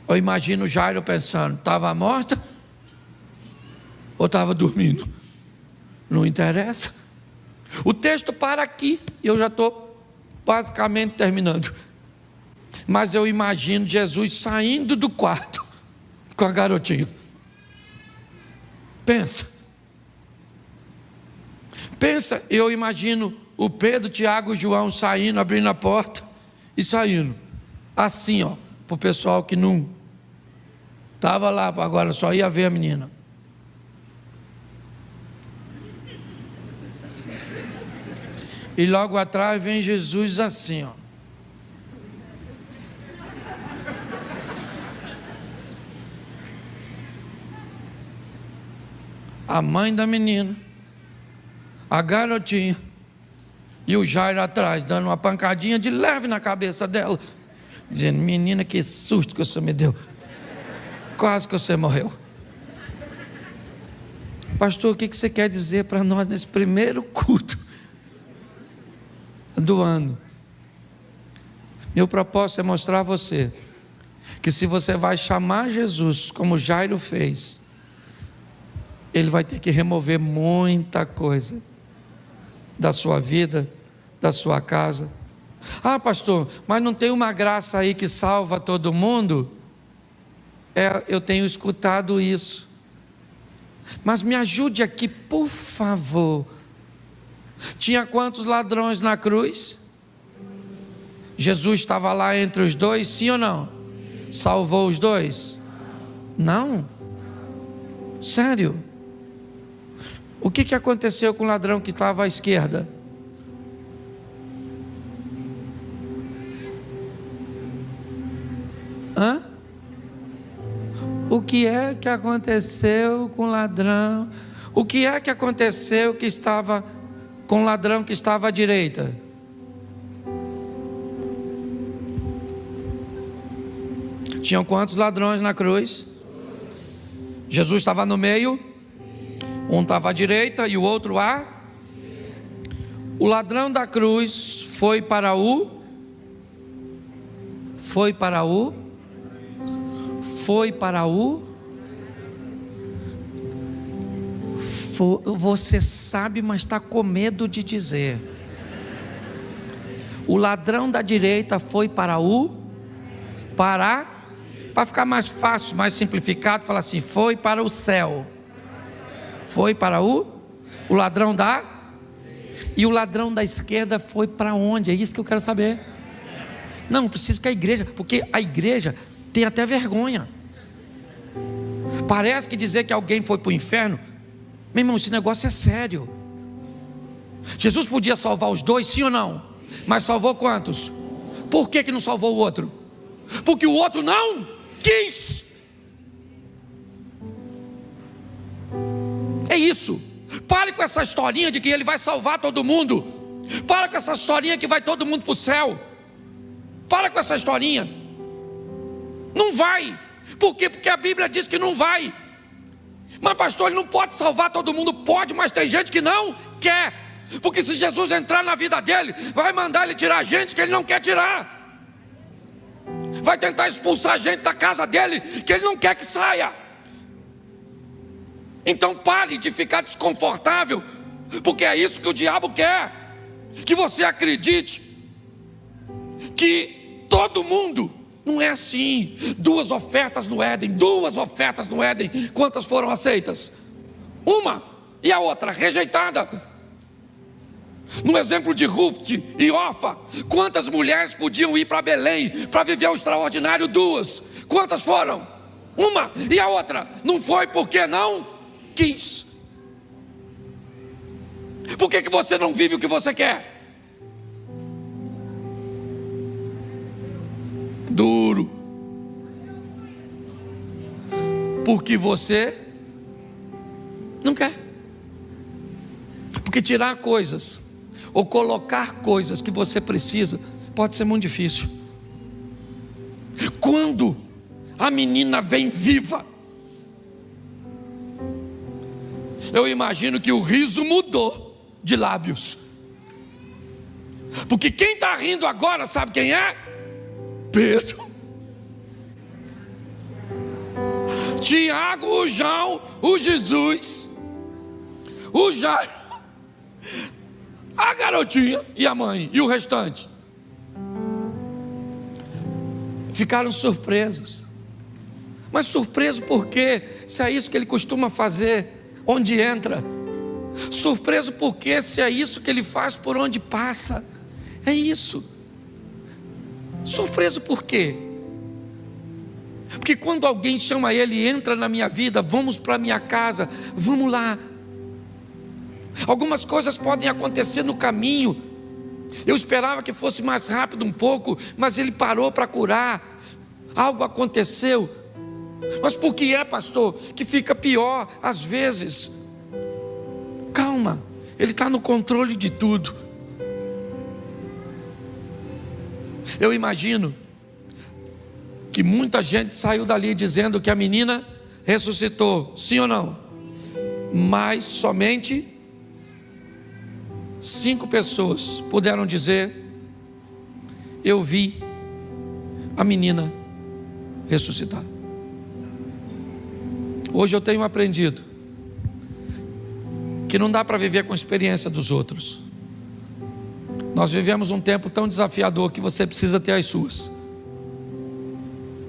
[SPEAKER 1] Eu imagino Jairo pensando, estava morta ou estava dormindo? Não interessa. O texto para aqui e eu já estou basicamente terminando. Mas eu imagino Jesus saindo do quarto com a garotinha. Pensa, eu imagino o Pedro, Tiago e João saindo, abrindo a porta e saindo, assim ó, para o pessoal que não estava lá, agora só ia ver a menina. E logo atrás vem Jesus assim ó. A mãe da menina, a garotinha e o Jairo atrás, dando uma pancadinha de leve na cabeça dela, dizendo, menina, que susto que o senhor me deu. Quase que você morreu. Pastor, o que você quer dizer para nós nesse primeiro culto do ano? Meu propósito é mostrar a você que se você vai chamar Jesus como Jairo fez, Ele vai ter que remover muita coisa da sua vida, da sua casa. Ah, pastor, mas não tem uma graça aí que salva todo mundo? Eu tenho escutado isso. Mas me ajude aqui, por favor. Tinha quantos ladrões na cruz? Jesus estava lá entre os dois, sim ou não? Salvou os dois? Não? Sério? O que aconteceu com o ladrão que estava à esquerda? Hã? O que é que aconteceu com o ladrão? O que é que aconteceu que estava com o ladrão que estava à direita? Tinham quantos ladrões na cruz? Jesus estava no meio, um estava à direita e o outro à. O ladrão da cruz foi para o você sabe, mas está com medo de dizer. O ladrão da direita foi para ficar mais fácil, mais simplificado, falar assim, foi para o céu. Foi para o ladrão e o ladrão da esquerda foi para onde? É isso que eu quero saber. Não precisa que a igreja, porque a igreja tem até vergonha. Parece que dizer que alguém foi para o inferno, meu irmão, esse negócio é sério. Jesus podia salvar os dois, sim ou não? Mas salvou quantos? Por que não salvou o outro? Porque o outro não quis. É isso. Pare com essa historinha de que ele vai salvar todo mundo. Para com essa historinha que vai todo mundo para o céu. Para com essa historinha. Não vai. Por quê? Porque a Bíblia diz que não vai. Mas pastor, ele não pode salvar todo mundo. Pode, mas tem gente que não quer. Porque se Jesus entrar na vida dele, vai mandar ele tirar gente que ele não quer tirar. Vai tentar expulsar gente da casa dele que ele não quer que saia. Então pare de ficar desconfortável, porque é isso que o diabo quer. Que você acredite que todo mundo não é assim. 2 ofertas no Éden, quantas foram aceitas? Uma, e a outra rejeitada. No exemplo de Ruth e Orfa, quantas mulheres podiam ir para Belém para viver o extraordinário? 2. Quantas foram? Uma, e a outra não foi porque não quis. Por que você não vive o que você quer? Duro. Porque você não quer. Porque tirar coisas ou colocar coisas que você precisa pode ser muito difícil. Quando a menina vem viva, eu imagino que o riso mudou de lábios. Porque quem está rindo agora, sabe quem é? Pedro, Tiago, o João, o Jesus, o Jairo, a garotinha e a mãe, e o restante ficaram surpresos. Mas surpreso por quê? Se é isso que ele costuma fazer onde entra. Surpreso porque se é isso que ele faz por onde passa. É isso. Surpreso por quê? Porque quando alguém chama ele, entra na minha vida, vamos para minha casa, vamos lá. Algumas coisas podem acontecer no caminho. Eu esperava que fosse mais rápido um pouco, mas ele parou para curar. Algo aconteceu. Mas por que é, pastor, que fica pior às vezes? Calma, ele está no controle de tudo. Eu imagino que muita gente saiu dali dizendo que a menina ressuscitou, sim ou não? Mas somente 5 pessoas puderam dizer: eu vi a menina ressuscitar. Hoje eu tenho aprendido que não dá para viver com a experiência dos outros. Nós vivemos um tempo tão desafiador que você precisa ter as suas.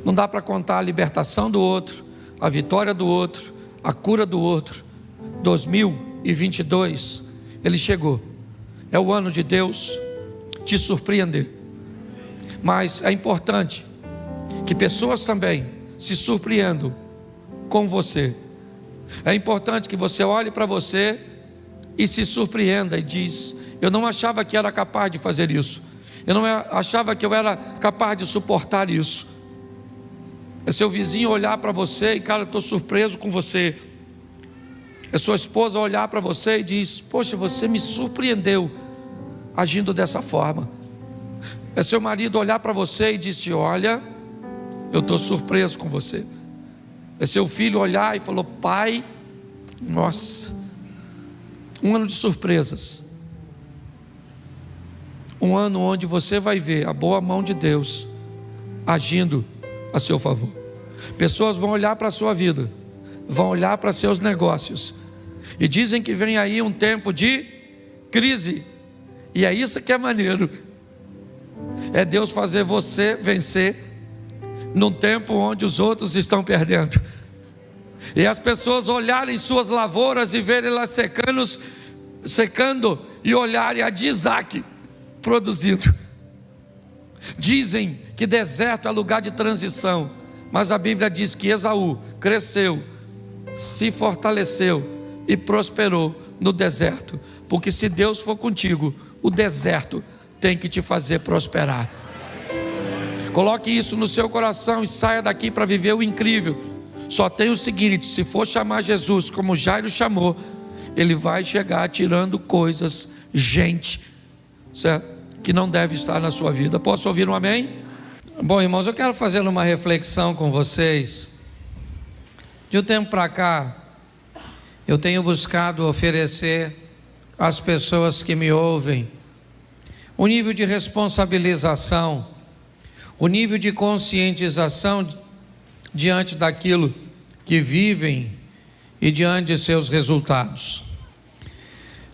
[SPEAKER 1] Não dá para contar a libertação do outro, a vitória do outro, a cura do outro. 2022, ele chegou. É o ano de Deus te surpreender. Mas é importante que pessoas também se surpreendam com você. É importante que você olhe para você e se surpreenda e diz: eu não achava que era capaz de fazer isso. Eu não achava que eu era capaz de suportar isso. É seu vizinho olhar para você e: cara, eu estou surpreso com você. É sua esposa olhar para você e diz: poxa, você me surpreendeu agindo dessa forma. É seu marido olhar para você e dizer: olha, eu estou surpreso com você. É seu filho olhar e falar: pai, nossa, um ano de surpresas. Um ano onde você vai ver a boa mão de Deus agindo a seu favor. Pessoas vão olhar para a sua vida, vão olhar para seus negócios e dizem que vem aí um tempo de crise. E é isso que é maneiro. É Deus fazer você vencer num tempo onde os outros estão perdendo. E as pessoas olharem suas lavouras e verem lá secando e olharem a de Isaac produzindo. Dizem que deserto é lugar de transição, mas a Bíblia diz que Esaú cresceu, se fortaleceu e prosperou no deserto. Porque se Deus for contigo, o deserto tem que te fazer prosperar. Coloque isso no seu coração e saia daqui para viver o incrível. Só tem o seguinte: se for chamar Jesus como Jairo chamou, ele vai chegar tirando coisas, gente, certo? Que não deve estar na sua vida. Posso ouvir um amém? Bom, irmãos, eu quero fazer uma reflexão com vocês. De um tempo para cá, eu tenho buscado oferecer às pessoas que me ouvem o nível de responsabilização, o nível de conscientização diante daquilo que vivem e diante de seus resultados.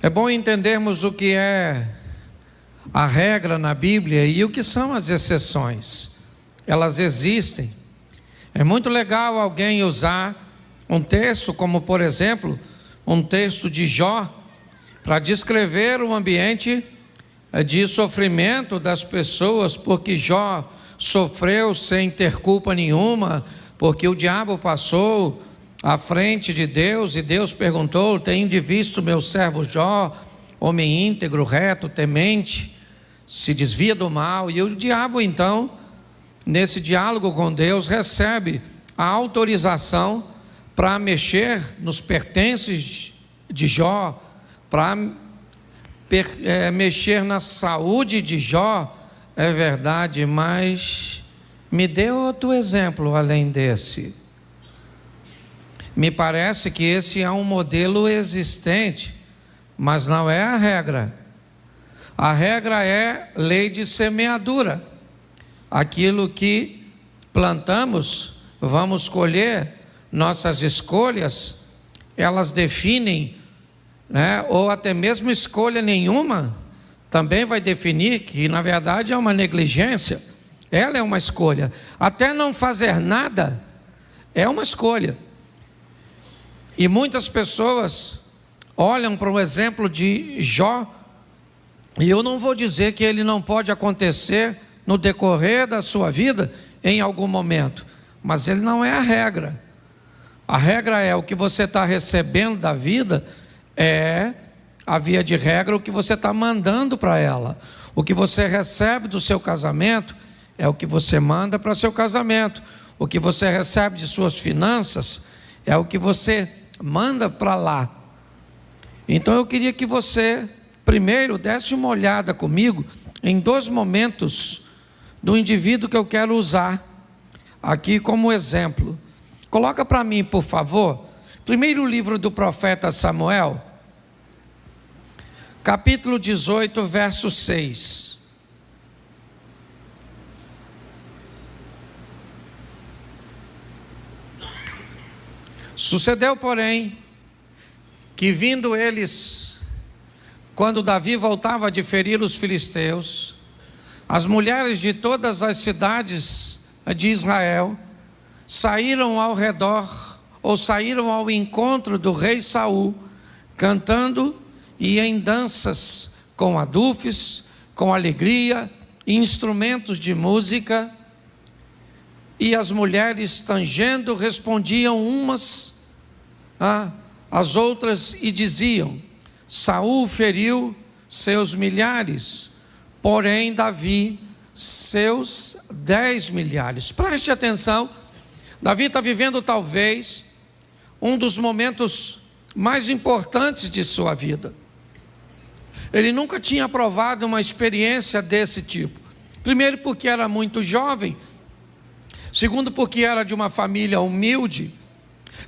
[SPEAKER 1] É bom entendermos o que é a regra na Bíblia e o que são as exceções. Elas existem. É muito legal alguém usar um texto como, por exemplo, um texto de Jó, para descrever o ambiente de sofrimento das pessoas, porque Jó sofreu sem ter culpa nenhuma, porque o diabo passou à frente de Deus e Deus perguntou: tende visto meu servo Jó, homem íntegro, reto, temente, se desvia do mal? E o diabo então, nesse diálogo com Deus, recebe a autorização para mexer nos pertences de Jó, para mexer na saúde de Jó. É verdade, mas me dê outro exemplo além desse. Me parece que esse é um modelo existente, mas não é a regra. A regra é lei de semeadura. Aquilo que plantamos, vamos colher. Nossas escolhas, elas definem, né? Ou até mesmo escolha nenhuma também vai definir que na verdade é uma negligência. Ela é uma escolha. Até não fazer nada é uma escolha. E muitas pessoas olham para o exemplo de Jó, e eu não vou dizer que ele não pode acontecer no decorrer da sua vida em algum momento, mas ele não é a regra. A regra é o que você está recebendo da vida, é a via de regra o que você está mandando para ela. O que você recebe do seu casamento é o que você manda para seu casamento. O que você recebe de suas finanças é o que você manda para lá. Então eu queria que você primeiro desse uma olhada comigo em 2 momentos do indivíduo que eu quero usar aqui como exemplo. Coloca para mim, por favor, primeiro livro do profeta Samuel, capítulo 18, verso 6. Sucedeu, porém, que vindo eles, quando Davi voltava de ferir os filisteus, as mulheres de todas as cidades de Israel saíram ao redor, ou saíram ao encontro do rei Saul, cantando e em danças, com adufes, com alegria, e instrumentos de música, e as mulheres tangendo respondiam umas às outras e diziam: Saul feriu seus milhares, porém Davi seus 10 milhares. Preste atenção, Davi está vivendo talvez um dos momentos mais importantes de sua vida. Ele nunca tinha provado uma experiência desse tipo. Primeiro porque era muito jovem. Segundo porque era de uma família humilde.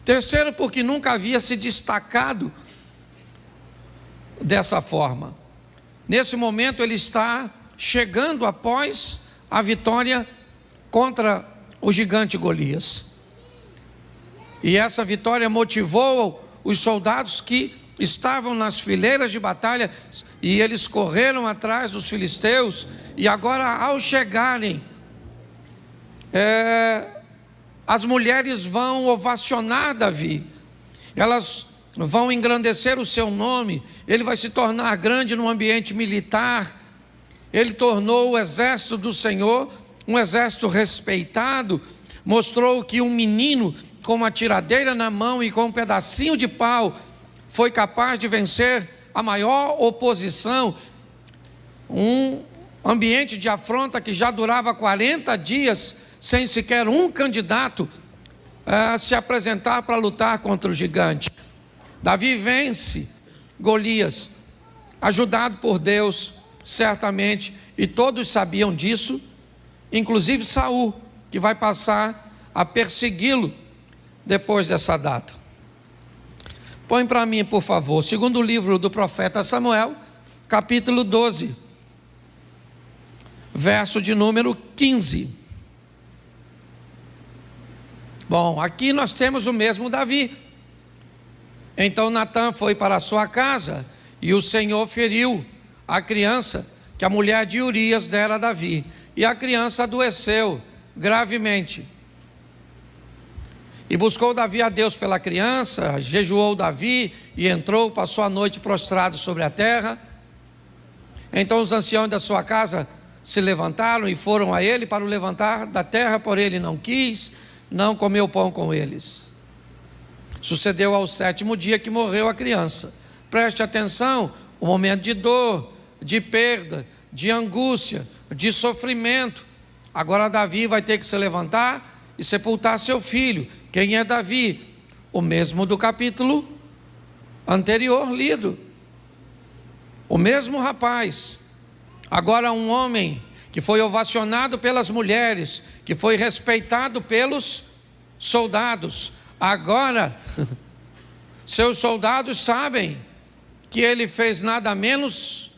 [SPEAKER 1] Terceiro porque nunca havia se destacado dessa forma. Nesse momento ele está chegando após a vitória contra o gigante Golias. E essa vitória motivou os soldados que estavam nas fileiras de batalha, e eles correram atrás dos filisteus, e agora ao chegarem, as mulheres vão ovacionar Davi, elas vão engrandecer o seu nome, ele vai se tornar grande no ambiente militar, ele tornou o exército do Senhor um exército respeitado, mostrou que um menino com uma tiradeira na mão e com um pedacinho de pau foi capaz de vencer a maior oposição, um ambiente de afronta que já durava 40 dias, sem sequer um candidato se apresentar para lutar contra o gigante. Davi vence Golias, ajudado por Deus, certamente, e todos sabiam disso, inclusive Saul, que vai passar a persegui-lo depois dessa data. Põe para mim, por favor, segundo livro do profeta Samuel, capítulo 12, verso de número 15. Bom, aqui nós temos o mesmo Davi. Então Natã foi para a sua casa, e o Senhor feriu a criança que a mulher de Urias dera a Davi, e a criança adoeceu gravemente. E buscou Davi a Deus pela criança, jejuou Davi e entrou, passou a noite prostrado sobre a terra. Então os anciãos da sua casa se levantaram e foram a ele para o levantar da terra, porém ele não quis, não comeu pão com eles. Sucedeu ao 7º dia que morreu a criança. Preste atenção, um momento de dor, de perda, de angústia, de sofrimento. Agora Davi vai ter que se levantar e sepultar seu filho. Quem é Davi? O mesmo do capítulo anterior lido. O mesmo rapaz. Agora um homem que foi ovacionado pelas mulheres, que foi respeitado pelos soldados. Agora, seus soldados sabem que ele fez nada menos,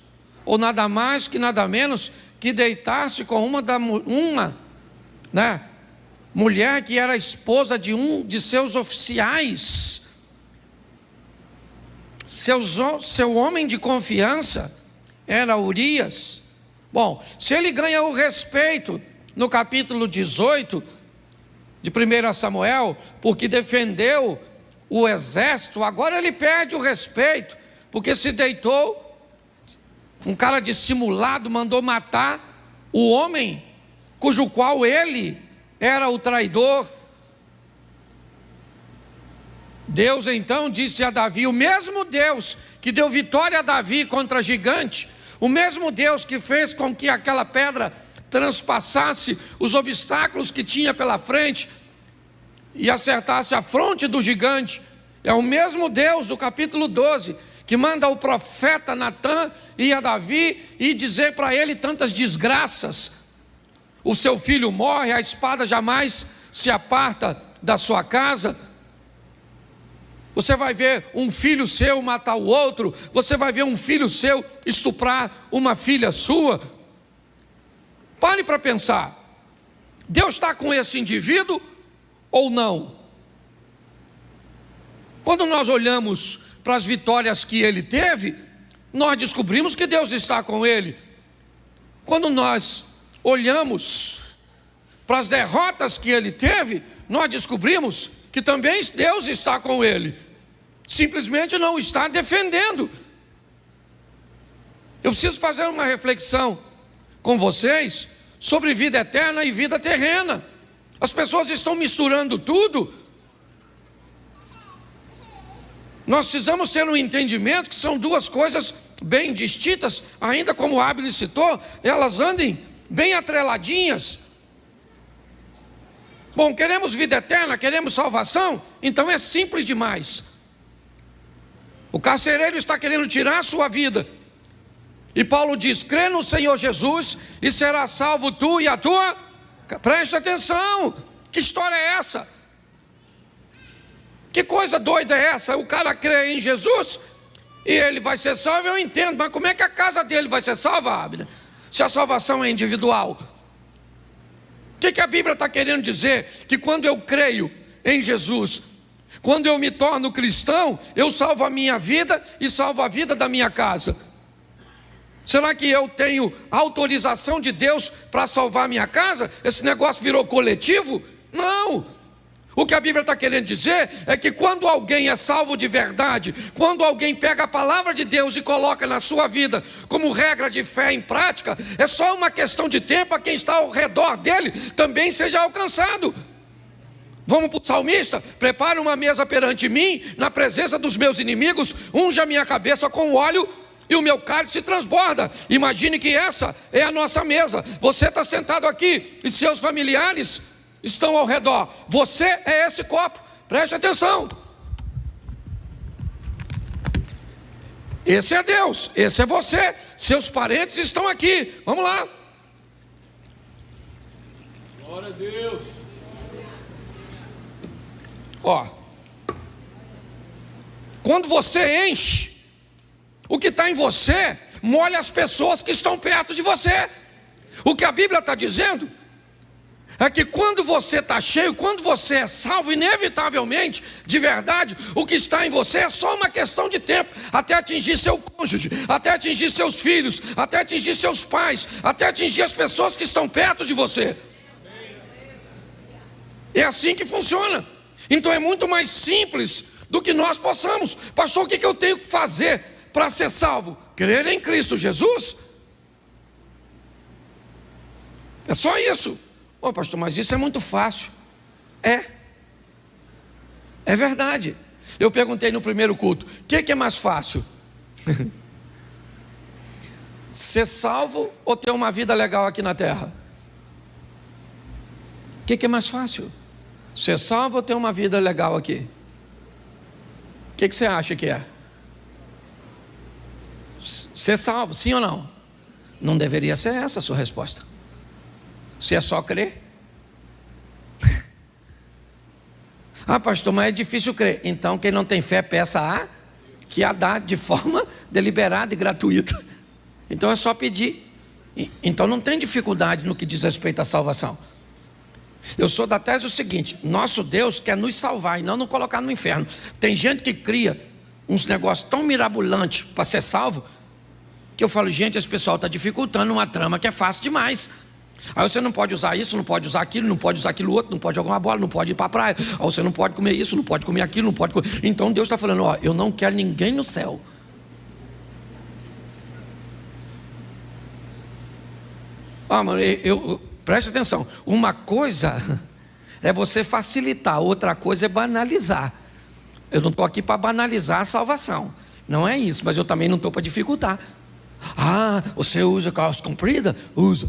[SPEAKER 1] ou nada mais que nada menos, que deitar-se com uma mulher que era esposa de um de seus oficiais, seu homem de confiança era Urias. Bom, se ele ganha o respeito no capítulo 18 de 1 Samuel, porque defendeu o exército, agora ele perde o respeito, porque se deitou, um cara dissimulado mandou matar o homem, cujo qual ele era o traidor. Deus então disse a Davi, o mesmo Deus que deu vitória a Davi contra gigante, o mesmo Deus que fez com que aquela pedra transpassasse os obstáculos que tinha pela frente e acertasse a fronte do gigante, é o mesmo Deus do capítulo 12 que manda o profeta Natã ir a Davi e dizer para ele tantas desgraças. O seu filho morre, a espada jamais se aparta da sua casa. Você vai ver um filho seu matar o outro, você vai ver um filho seu estuprar uma filha sua. Pare para pensar, Deus está com esse indivíduo ou não? Quando nós olhamos para as vitórias que ele teve, nós descobrimos que Deus está com ele. Quando nós olhamos para as derrotas que ele teve, nós descobrimos que também Deus está com ele. Simplesmente não está defendendo. Eu preciso fazer uma reflexão com vocês sobre vida eterna e vida terrena. As pessoas estão misturando tudo. Nós precisamos ter um entendimento que são duas coisas bem distintas, ainda como o Abner citou, elas andem bem atreladinhas. Bom, queremos vida eterna, queremos salvação, então é simples demais. O carcereiro está querendo tirar a sua vida, e Paulo diz: crê no Senhor Jesus e será salvo tu e a tua. Preste atenção, que história é essa? Que coisa doida é essa? O cara crê em Jesus e ele vai ser salvo, eu entendo, mas como é que a casa dele vai ser salva, Abner? Se a salvação é individual. O que a Bíblia está querendo dizer? Que quando eu creio em Jesus, quando eu me torno cristão, eu salvo a minha vida e salvo a vida da minha casa. Será que eu tenho autorização de Deus para salvar a minha casa? Esse negócio virou coletivo? Não. O que a Bíblia está querendo dizer é que quando alguém é salvo de verdade, quando alguém pega a palavra de Deus e coloca na sua vida como regra de fé em prática, é só uma questão de tempo a quem está ao redor dele também seja alcançado. Vamos para o salmista: prepare uma mesa perante mim, na presença dos meus inimigos, unja a minha cabeça com óleo e o meu cálice transborda. Imagine que essa é a nossa mesa. Você está sentado aqui e seus familiares estão ao redor. Você é esse copo. Preste atenção. Esse é Deus, esse é você. Seus parentes estão aqui. Vamos lá.
[SPEAKER 2] Glória a Deus.
[SPEAKER 1] Ó, quando você enche, o que está em você molha as pessoas que estão perto de você. O que a Bíblia está dizendo é que quando você está cheio, quando você é salvo, inevitavelmente, de verdade, o que está em você é só uma questão de tempo, até atingir seu cônjuge, até atingir seus filhos, até atingir seus pais, até atingir as pessoas que estão perto de você. É assim que funciona. Então é muito mais simples do que nós possamos. Pastor, o que eu tenho que fazer para ser salvo? Crer em Cristo Jesus. É só isso. Ô pastor, mas isso é muito fácil. É verdade. Eu perguntei no primeiro culto: o que é mais fácil? Ser salvo ou ter uma vida legal aqui na terra? O que é mais fácil? Ser salvo ou ter uma vida legal aqui? O que você acha que é? Ser salvo, sim ou não? Não deveria ser essa a sua resposta. Se é só crer. Ah pastor, mas é difícil crer. Então quem não tem fé, peça a que a dá de forma deliberada e gratuita. Então é só pedir. Então não tem dificuldade no que diz respeito à salvação. Eu sou da tese o seguinte: nosso Deus quer nos salvar e não nos colocar no inferno. Tem gente que cria uns negócios tão mirabolantes para ser salvo, que eu falo: gente, esse pessoal está dificultando uma trama que é fácil demais. Aí você não pode usar isso, não pode usar aquilo, não pode usar aquilo outro, não pode jogar uma bola, não pode ir para a praia. Aí você não pode comer isso, não pode comer aquilo, não pode comer. Então Deus está falando: ó, eu não quero ninguém no céu. Ah, mano, preste atenção. Uma coisa é você facilitar, outra coisa é banalizar. Eu não estou aqui para banalizar a salvação, não é isso, mas eu também não estou para dificultar. Ah, você usa calça comprida? Usa.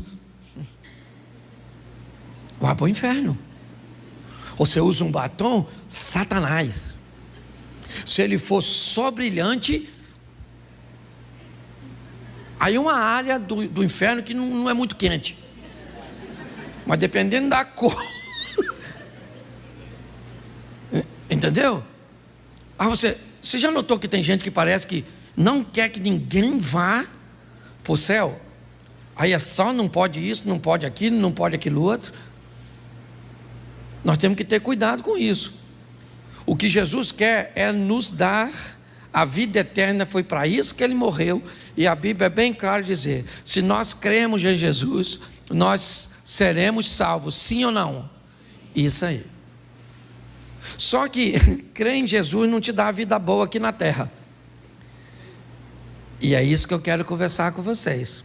[SPEAKER 1] Vai para o inferno. Você usa um batom? Satanás. Se ele for só brilhante, aí uma área do inferno que não é muito quente, mas dependendo da cor, Entendeu? Você já notou que tem gente que parece que não quer que ninguém vá para o céu? Aí é só não pode isso, não pode aquilo, não pode aquilo outro. Nós temos que ter cuidado com isso. O que Jesus quer é nos dar a vida eterna, foi para isso que Ele morreu. E a Bíblia é bem clara dizer, se nós cremos em Jesus, nós seremos salvos, sim ou não? Isso aí. Só que crer em Jesus não te dá a vida boa aqui na terra. E é isso que eu quero conversar com vocês.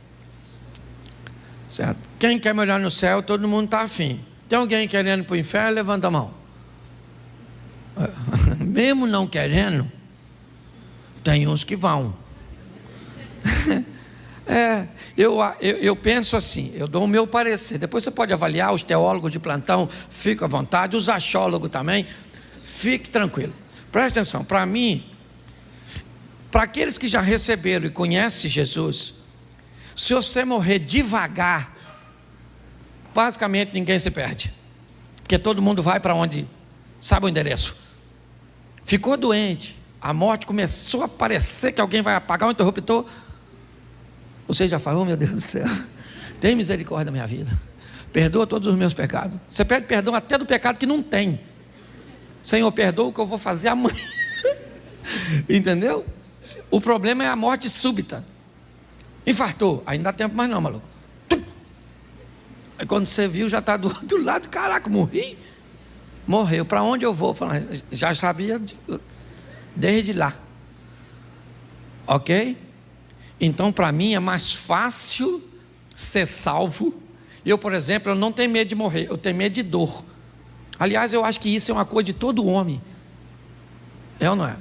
[SPEAKER 1] Certo? Quem quer morar no céu, todo mundo está afim. Tem alguém querendo para o inferno? Levanta a mão. Mesmo não querendo, tem uns que vão. Eu penso assim, eu dou o meu parecer. Depois você pode avaliar, os teólogos de plantão, fica à vontade, os achólogos também, fique tranquilo. Presta atenção, para mim, para aqueles que já receberam e conhecem Jesus, se você morrer devagar, basicamente ninguém se perde, porque todo mundo vai para onde sabe o endereço. Ficou doente, a morte começou a parecer que alguém vai apagar o interruptor, você já falou, oh, meu Deus do céu, tem misericórdia da minha vida, perdoa todos os meus pecados. Você pede perdão até do pecado que não tem. Senhor, perdoa o que eu vou fazer amanhã. Entendeu? O problema é a morte súbita. Infartou, aí não dá tempo mais não, maluco. Aí quando você viu, já está do outro lado. Caraca, morri. Morreu, para onde eu vou? Já sabia desde lá. Ok? Então para mim é mais fácil ser salvo. Eu, por exemplo, eu não tenho medo de morrer, eu tenho medo de dor. Aliás, eu acho que isso é uma coisa de todo homem. É ou não é?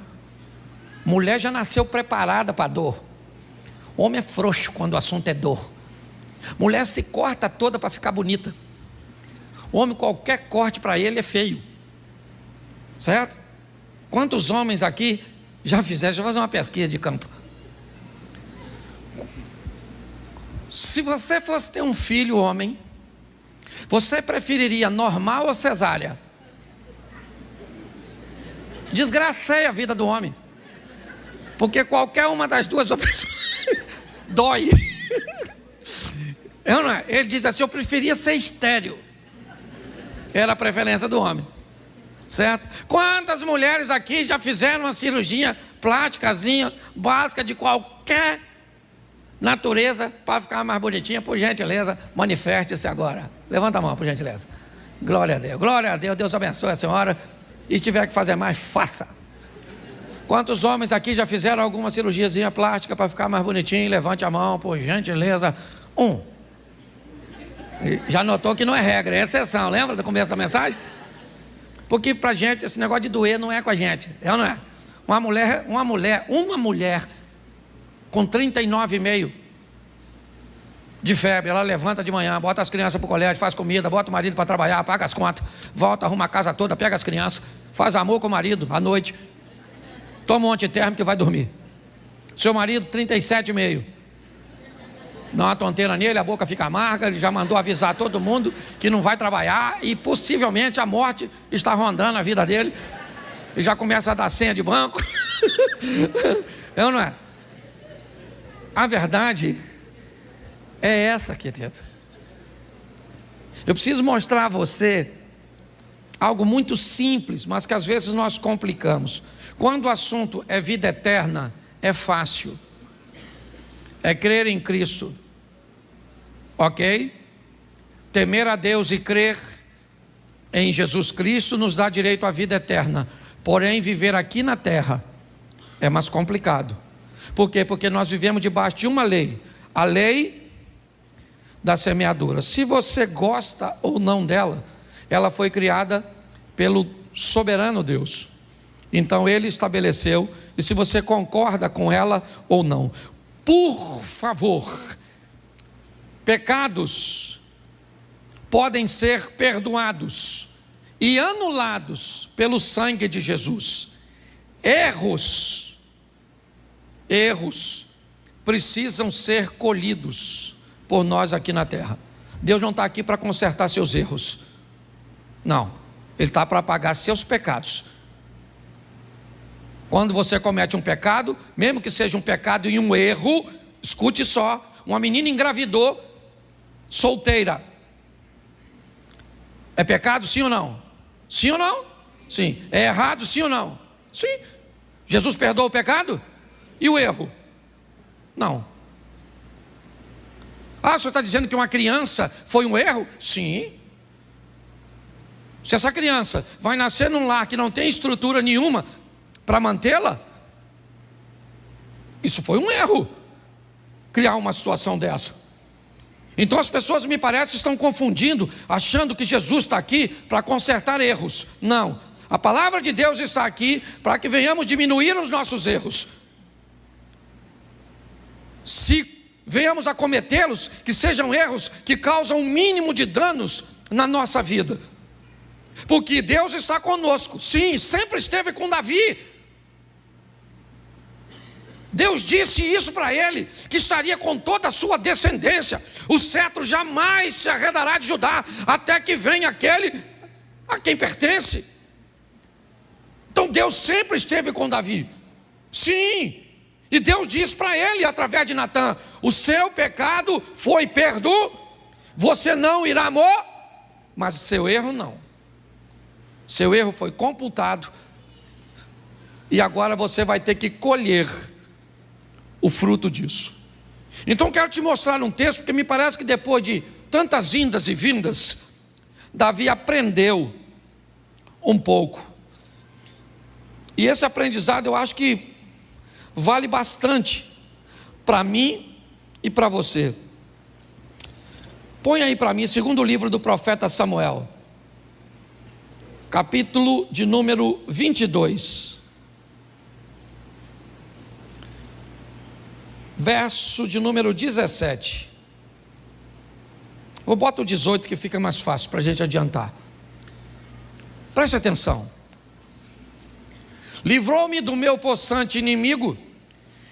[SPEAKER 1] Mulher já nasceu preparada para dor. Homem é frouxo quando o assunto é dor. Mulher se corta toda para ficar bonita. Homem, qualquer corte para ele é feio. Certo? Quantos homens aqui já fizeram? Deixa eu fazer uma pesquisa de campo. Se você fosse ter um filho homem, você preferiria normal ou cesárea? Desgraceia a vida do homem. Porque qualquer uma das duas opções dói. Não é? Ele diz assim, eu preferia ser estéril. Era a preferência do homem. Certo? Quantas mulheres aqui já fizeram uma cirurgia plásticazinha, básica, de qualquer natureza, para ficar mais bonitinha? Por gentileza, manifeste-se agora. Levanta a mão, por gentileza. Glória a Deus. Glória a Deus. Deus abençoe a senhora. E se tiver que fazer mais, faça. Quantos homens aqui já fizeram alguma cirurgiazinha plástica para ficar mais bonitinho? Levante a mão, por gentileza. Já notou que não é regra, é exceção. Lembra do começo da mensagem? Porque pra gente, esse negócio de doer não é com a gente. É ou não é? Uma mulher com 39,5 de febre, ela levanta de manhã, bota as crianças para o colégio, faz comida, bota o marido para trabalhar, paga as contas, volta, arruma a casa toda, pega as crianças, faz amor com o marido à noite, toma um antitérmico e vai dormir. Seu marido, 37,5. Dá uma tonteira nele, a boca fica amarga, ele já mandou avisar todo mundo que não vai trabalhar e possivelmente a morte está rondando a vida dele. E já começa a dar senha de banco. É ou não é? A verdade é essa, querido. Eu preciso mostrar a você algo muito simples, mas que às vezes nós complicamos. Quando o assunto é vida eterna, é fácil. É crer em Cristo. Ok? Temer a Deus e crer em Jesus Cristo nos dá direito à vida eterna. Porém, viver aqui na terra é mais complicado. Por quê? Porque nós vivemos debaixo de uma lei. A lei da semeadura. Se você gosta ou não dela, ela foi criada pelo soberano Deus. Então Ele estabeleceu, e se você concorda com ela ou não. Por favor, pecados podem ser perdoados e anulados pelo sangue de Jesus. Erros precisam ser colhidos por nós aqui na terra. Deus não está aqui para consertar seus erros. Não, Ele está para pagar seus pecados. Quando você comete um pecado, mesmo que seja um pecado e um erro, escute só, uma menina engravidou, solteira. É pecado, sim ou não? Sim ou não? Sim. É errado, sim ou não? Sim. Jesus perdoa o pecado? E o erro? Não. Ah, o senhor está dizendo que uma criança foi um erro? Sim. Se essa criança vai nascer num lar que não tem estrutura nenhuma para mantê-la, isso foi um erro, criar uma situação dessa. Então as pessoas, me parece, estão confundindo, achando que Jesus está aqui para consertar erros. Não, a palavra de Deus está aqui para que venhamos diminuir os nossos erros. Se venhamos a cometê-los, que sejam erros que causam o mínimo de danos na nossa vida. Porque Deus está conosco, sim, sempre esteve com Davi. Deus disse isso para ele, que estaria com toda a sua descendência. O cetro jamais se arredará de Judá, até que venha aquele a quem pertence. Então Deus sempre esteve com Davi. Sim, e Deus disse para ele, através de Natã: o seu pecado foi perdoado, você não irá morrer, mas seu erro não. Seu erro foi computado, e agora você vai ter que colher o fruto disso. Então quero te mostrar um texto, porque me parece que depois de tantas indas e vindas, Davi aprendeu um pouco. E esse aprendizado eu acho que vale bastante para mim e para você. Põe aí para mim, segundo livro do profeta Samuel, capítulo de número 22. Verso de número 17. Vou botar o 18 que fica mais fácil para a gente adiantar. Preste atenção. Livrou-me do meu possante inimigo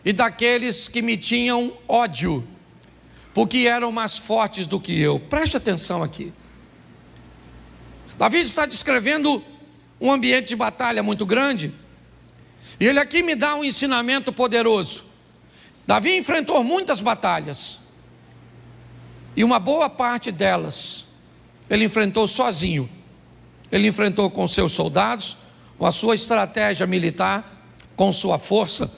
[SPEAKER 1] e daqueles que me tinham ódio, porque eram mais fortes do que eu. Preste atenção aqui. Davi está descrevendo um ambiente de batalha muito grande, e ele aqui me dá um ensinamento poderoso. Davi enfrentou muitas batalhas, e uma boa parte delas ele enfrentou sozinho. Ele enfrentou com seus soldados, com a sua estratégia militar, com sua força.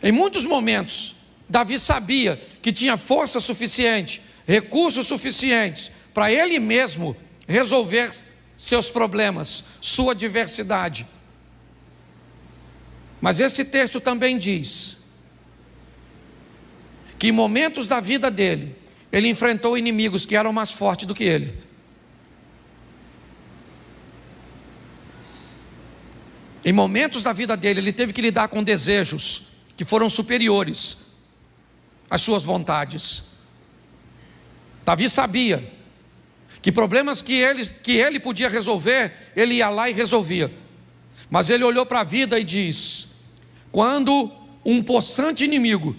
[SPEAKER 1] Em muitos momentos, Davi sabia que tinha força suficiente, recursos suficientes para ele mesmo resolver seus problemas, sua adversidade. Mas esse texto também diz que em momentos da vida dele, ele enfrentou inimigos que eram mais fortes do que ele. Em momentos da vida dele, ele teve que lidar com desejos que foram superiores às suas vontades. Davi sabia que problemas que ele podia resolver, ele ia lá e resolvia. Mas ele olhou para a vida e diz: quando um possante inimigo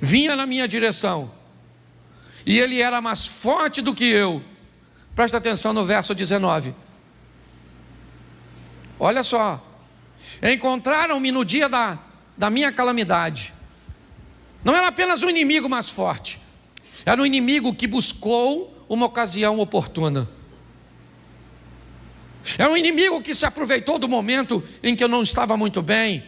[SPEAKER 1] vinha na minha direção, e ele era mais forte do que eu, presta atenção no verso 19, olha só: encontraram-me no dia da minha calamidade. Não era apenas um inimigo mais forte, era um inimigo que buscou uma ocasião oportuna. Era um inimigo que se aproveitou do momento em que eu não estava muito bem,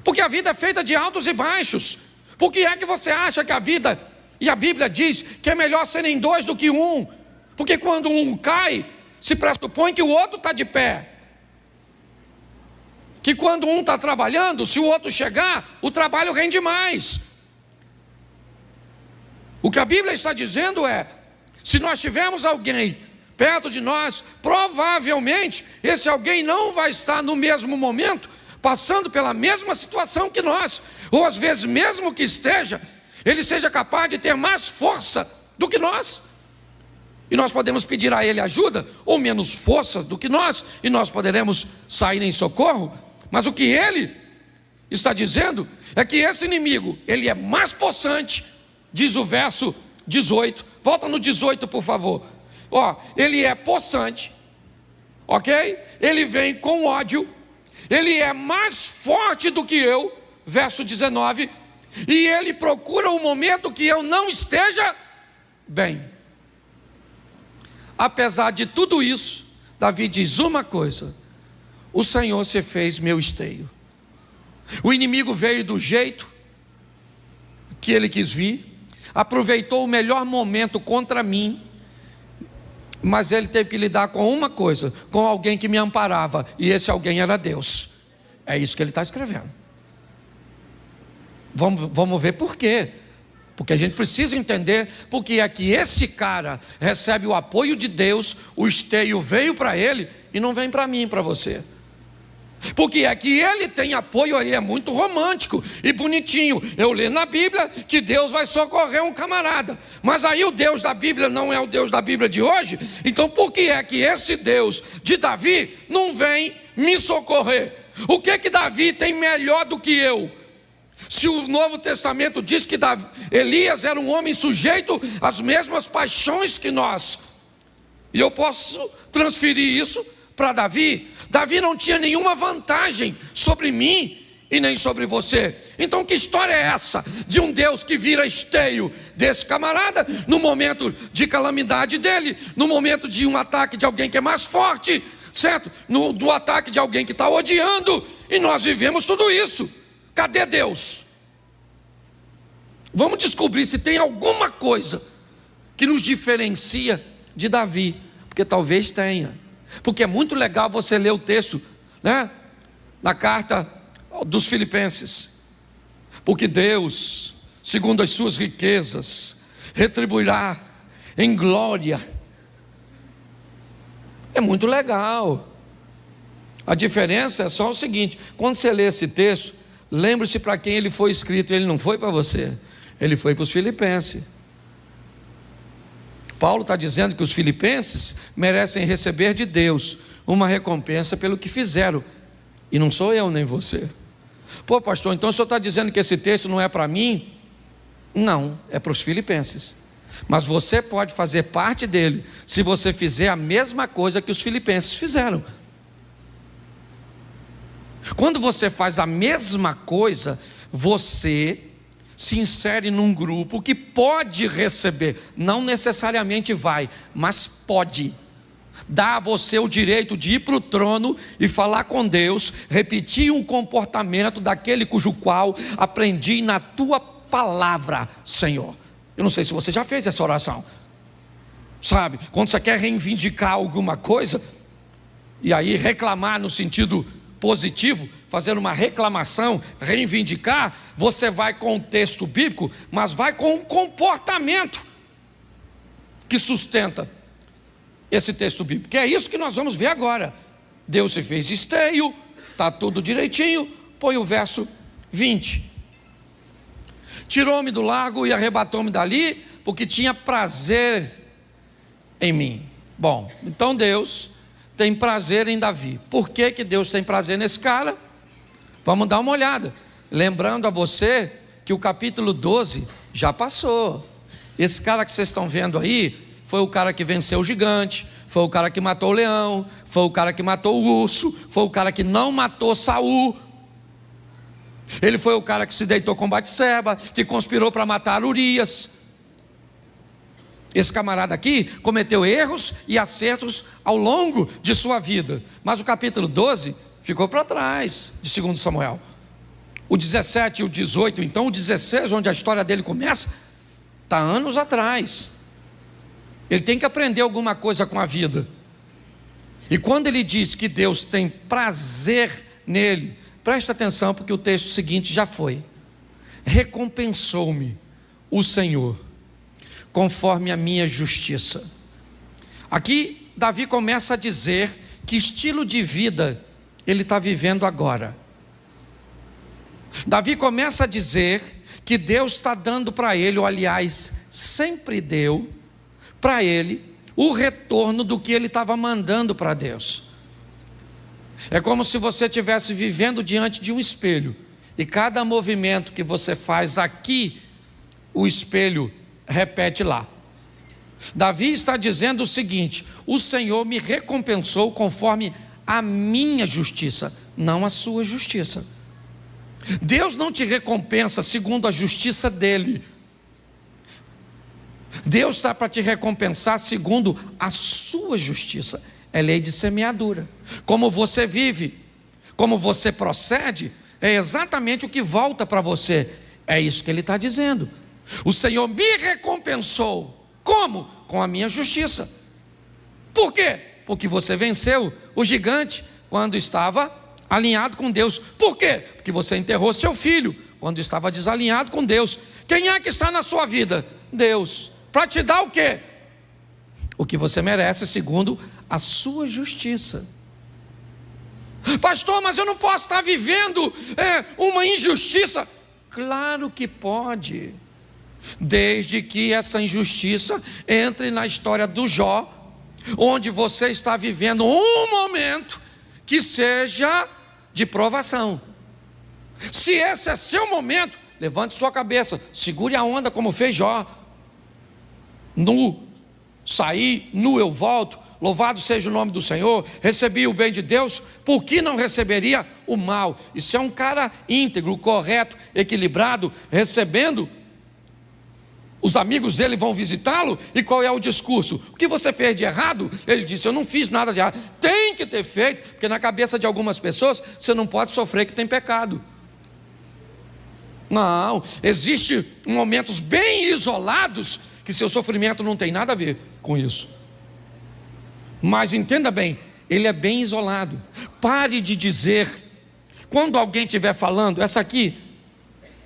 [SPEAKER 1] porque a vida é feita de altos e baixos. Por que é que você acha que a vida, e a Bíblia diz que é melhor serem dois do que um? Porque quando um cai, se pressupõe que o outro está de pé. Que quando um está trabalhando, se o outro chegar, o trabalho rende mais. O que a Bíblia está dizendo é: se nós tivermos alguém perto de nós, provavelmente esse alguém não vai estar no mesmo momento, passando pela mesma situação que nós, ou às vezes mesmo que esteja, ele seja capaz de ter mais força do que nós, e nós podemos pedir a ele ajuda, ou menos força do que nós, e nós poderemos sair em socorro. Mas o que ele está dizendo é que esse inimigo, ele é mais possante, diz o verso 18, volta no 18 por favor. Ele é possante, ok? Ele vem com ódio, ele é mais forte do que eu, verso 19, e ele procura um momento que eu não esteja bem. Apesar de tudo isso, Davi diz uma coisa: o Senhor se fez meu esteio. O inimigo veio do jeito que ele quis vir, aproveitou o melhor momento contra mim, mas ele teve que lidar com uma coisa, com alguém que me amparava, e esse alguém era Deus. É isso que ele está escrevendo. Vamos ver por quê. Porque a gente precisa entender porque é que esse cara recebe o apoio de Deus, o esteio veio para ele e não vem para mim e para você. Porque é que ele tem apoio aí, é muito romântico e bonitinho. Eu leio na Bíblia que Deus vai socorrer um camarada, mas aí o Deus da Bíblia não é o Deus da Bíblia de hoje. Então por que é que esse Deus de Davi não vem me socorrer? O que Davi tem melhor do que eu? Se o Novo Testamento diz que Elias era um homem sujeito às mesmas paixões que nós, e eu posso transferir isso para Davi. Davi não tinha nenhuma vantagem sobre mim e nem sobre você. Então que história é essa de um Deus que vira esteio desse camarada no momento de calamidade dele, no momento de um ataque de alguém que é mais forte, certo? Do ataque de alguém que está odiando, e nós vivemos tudo isso. Cadê Deus? Vamos descobrir se tem alguma coisa que nos diferencia de Davi, porque talvez tenha. Porque é muito legal você ler o texto, né, na carta dos Filipenses. Porque Deus, segundo as suas riquezas, retribuirá em glória. É muito legal. A diferença é só o seguinte: quando você lê esse texto, lembre-se para quem ele foi escrito. Ele não foi para você, ele foi para os filipenses. Paulo está dizendo que os filipenses merecem receber de Deus uma recompensa pelo que fizeram, e não sou eu nem você. Pô, pastor, então o senhor está dizendo que esse texto não é para mim? Não, é para os filipenses. Mas você pode fazer parte dele se você fizer a mesma coisa que os filipenses fizeram. Quando você faz a mesma coisa, você se insere num grupo que pode receber, não necessariamente vai, mas pode, dá a você o direito de ir para o trono e falar com Deus, repetir um comportamento daquele cujo qual aprendi na tua palavra, Senhor. Eu não sei se você já fez essa oração, sabe, quando você quer reivindicar alguma coisa, e aí reclamar no sentido positivo, fazer uma reclamação, reivindicar, você vai com o texto bíblico, mas vai com um comportamento que sustenta esse texto bíblico, que é isso que nós vamos ver agora. Deus se fez esteio, está tudo direitinho. Põe o verso 20: tirou-me do largo e arrebatou-me dali, porque tinha prazer em mim. Bom, então Deus tem prazer em Davi. Por que Deus tem prazer nesse cara? Vamos dar uma olhada. Lembrando a você que o capítulo 12 já passou. Esse cara que vocês estão vendo aí foi o cara que venceu o gigante, foi o cara que matou o leão, foi o cara que matou o urso, foi o cara que não matou Saul. Ele foi o cara que se deitou com Batseba, que conspirou para matar Urias. Esse camarada aqui cometeu erros e acertos ao longo de sua vida, mas o capítulo 12 ficou para trás de 2 Samuel. O 17 e o 18, então o 16, onde a história dele começa, está anos atrás. Ele tem que aprender alguma coisa com a vida. E quando ele diz que Deus tem prazer nele, presta atenção, porque o texto seguinte já foi: recompensou-me o Senhor conforme a minha justiça. Aqui Davi começa a dizer que estilo de vida ele está vivendo agora. Davi começa a dizer que Deus está dando para ele, ou aliás, sempre deu para ele o retorno do que ele estava mandando para Deus. É como se você estivesse vivendo diante de um espelho, e cada movimento que você faz aqui, o espelho repete lá. Davi está dizendo o seguinte: o Senhor me recompensou conforme a minha justiça, não a sua justiça. Deus não te recompensa segundo a justiça dele. Deus está para te recompensar segundo a sua justiça. É lei de semeadura. Como você vive, como você procede, é exatamente o que volta para você. É isso que ele está dizendo. O Senhor me recompensou. Como? Com a minha justiça. Por quê? Porque você venceu o gigante quando estava alinhado com Deus. Por quê? Porque você enterrou seu filho quando estava desalinhado com Deus. Quem é que está na sua vida? Deus. Para te dar o quê? O que você merece segundo a sua justiça. Pastor, mas eu não posso estar vivendo uma injustiça. Claro que pode, desde que essa injustiça entre na história do Jó, onde você está vivendo um momento que seja de provação. Se esse é seu momento, levante sua cabeça, segure a onda como fez Jó. Nu saí, nu eu volto, louvado seja o nome do Senhor, recebi o bem de Deus, por que não receberia o mal? E se é um cara íntegro, correto, equilibrado, recebendo, os amigos dele vão visitá-lo, e qual é o discurso? O que você fez de errado? Ele disse: eu não fiz nada de errado. Tem que ter feito, porque na cabeça de algumas pessoas, você não pode sofrer que tem pecado. Não, existem momentos bem isolados, que seu sofrimento não tem nada a ver com isso. Mas entenda bem, ele é bem isolado. Pare de dizer, quando alguém estiver falando, essa aqui,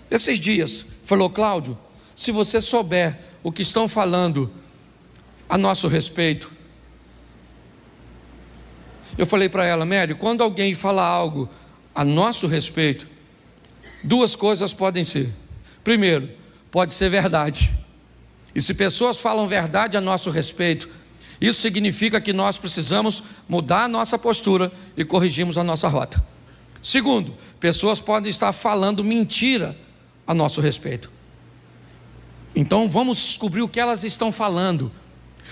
[SPEAKER 1] esses dias, falou: Cláudio, se você souber o que estão falando a nosso respeito. Eu falei para ela: Mary, quando alguém fala algo a nosso respeito, duas coisas podem ser. Primeiro, pode ser verdade. E se pessoas falam verdade a nosso respeito, isso significa que nós precisamos mudar a nossa postura e corrigirmos a nossa rota. Segundo, pessoas podem estar falando mentira a nosso respeito. Então vamos descobrir o que elas estão falando.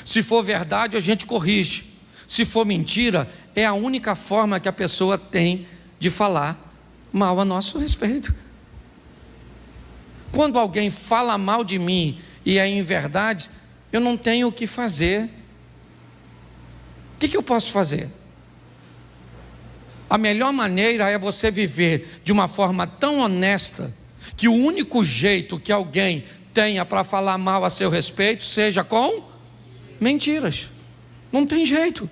[SPEAKER 1] Se for verdade, a gente corrige. Se for mentira, é a única forma que a pessoa tem de falar mal a nosso respeito. Quando alguém fala mal de mim e é em verdade, eu não tenho o que fazer. O que eu posso fazer? A melhor maneira é você viver de uma forma tão honesta, que o único jeito que alguém tenha para falar mal a seu respeito seja com mentiras. Não tem jeito.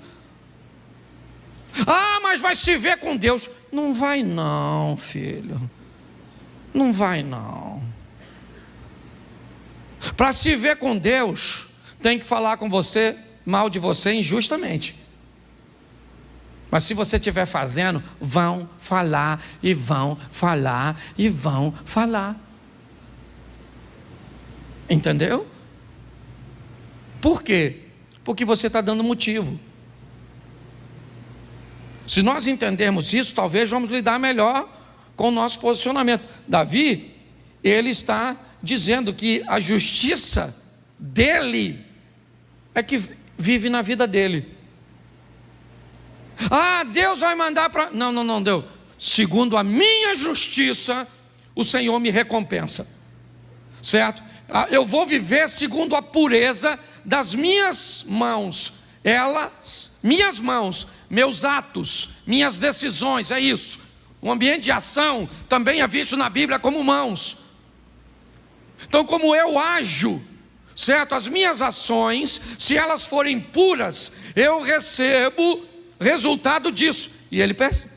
[SPEAKER 1] Ah, mas vai se ver com Deus. Não vai não, filho. Não vai não. Para se ver com Deus, tem que falar com você, mal de você, injustamente. Mas se você estiver fazendo, vão falar, e vão falar, e vão falar. Entendeu? Por quê? Porque você está dando motivo. Se nós entendermos isso, talvez vamos lidar melhor com o nosso posicionamento. Davi, ele está dizendo que a justiça dele é que vive na vida dele. Ah, Deus vai mandar para... Não, Deus. Segundo a minha justiça, o Senhor me recompensa. Certo? Eu vou viver segundo a pureza das minhas mãos. Minhas mãos, meus atos, minhas decisões, é isso. O ambiente de ação também é visto na Bíblia como mãos. Então, como eu ajo, certo? As minhas ações, se elas forem puras, eu recebo resultado disso. E ele pensa,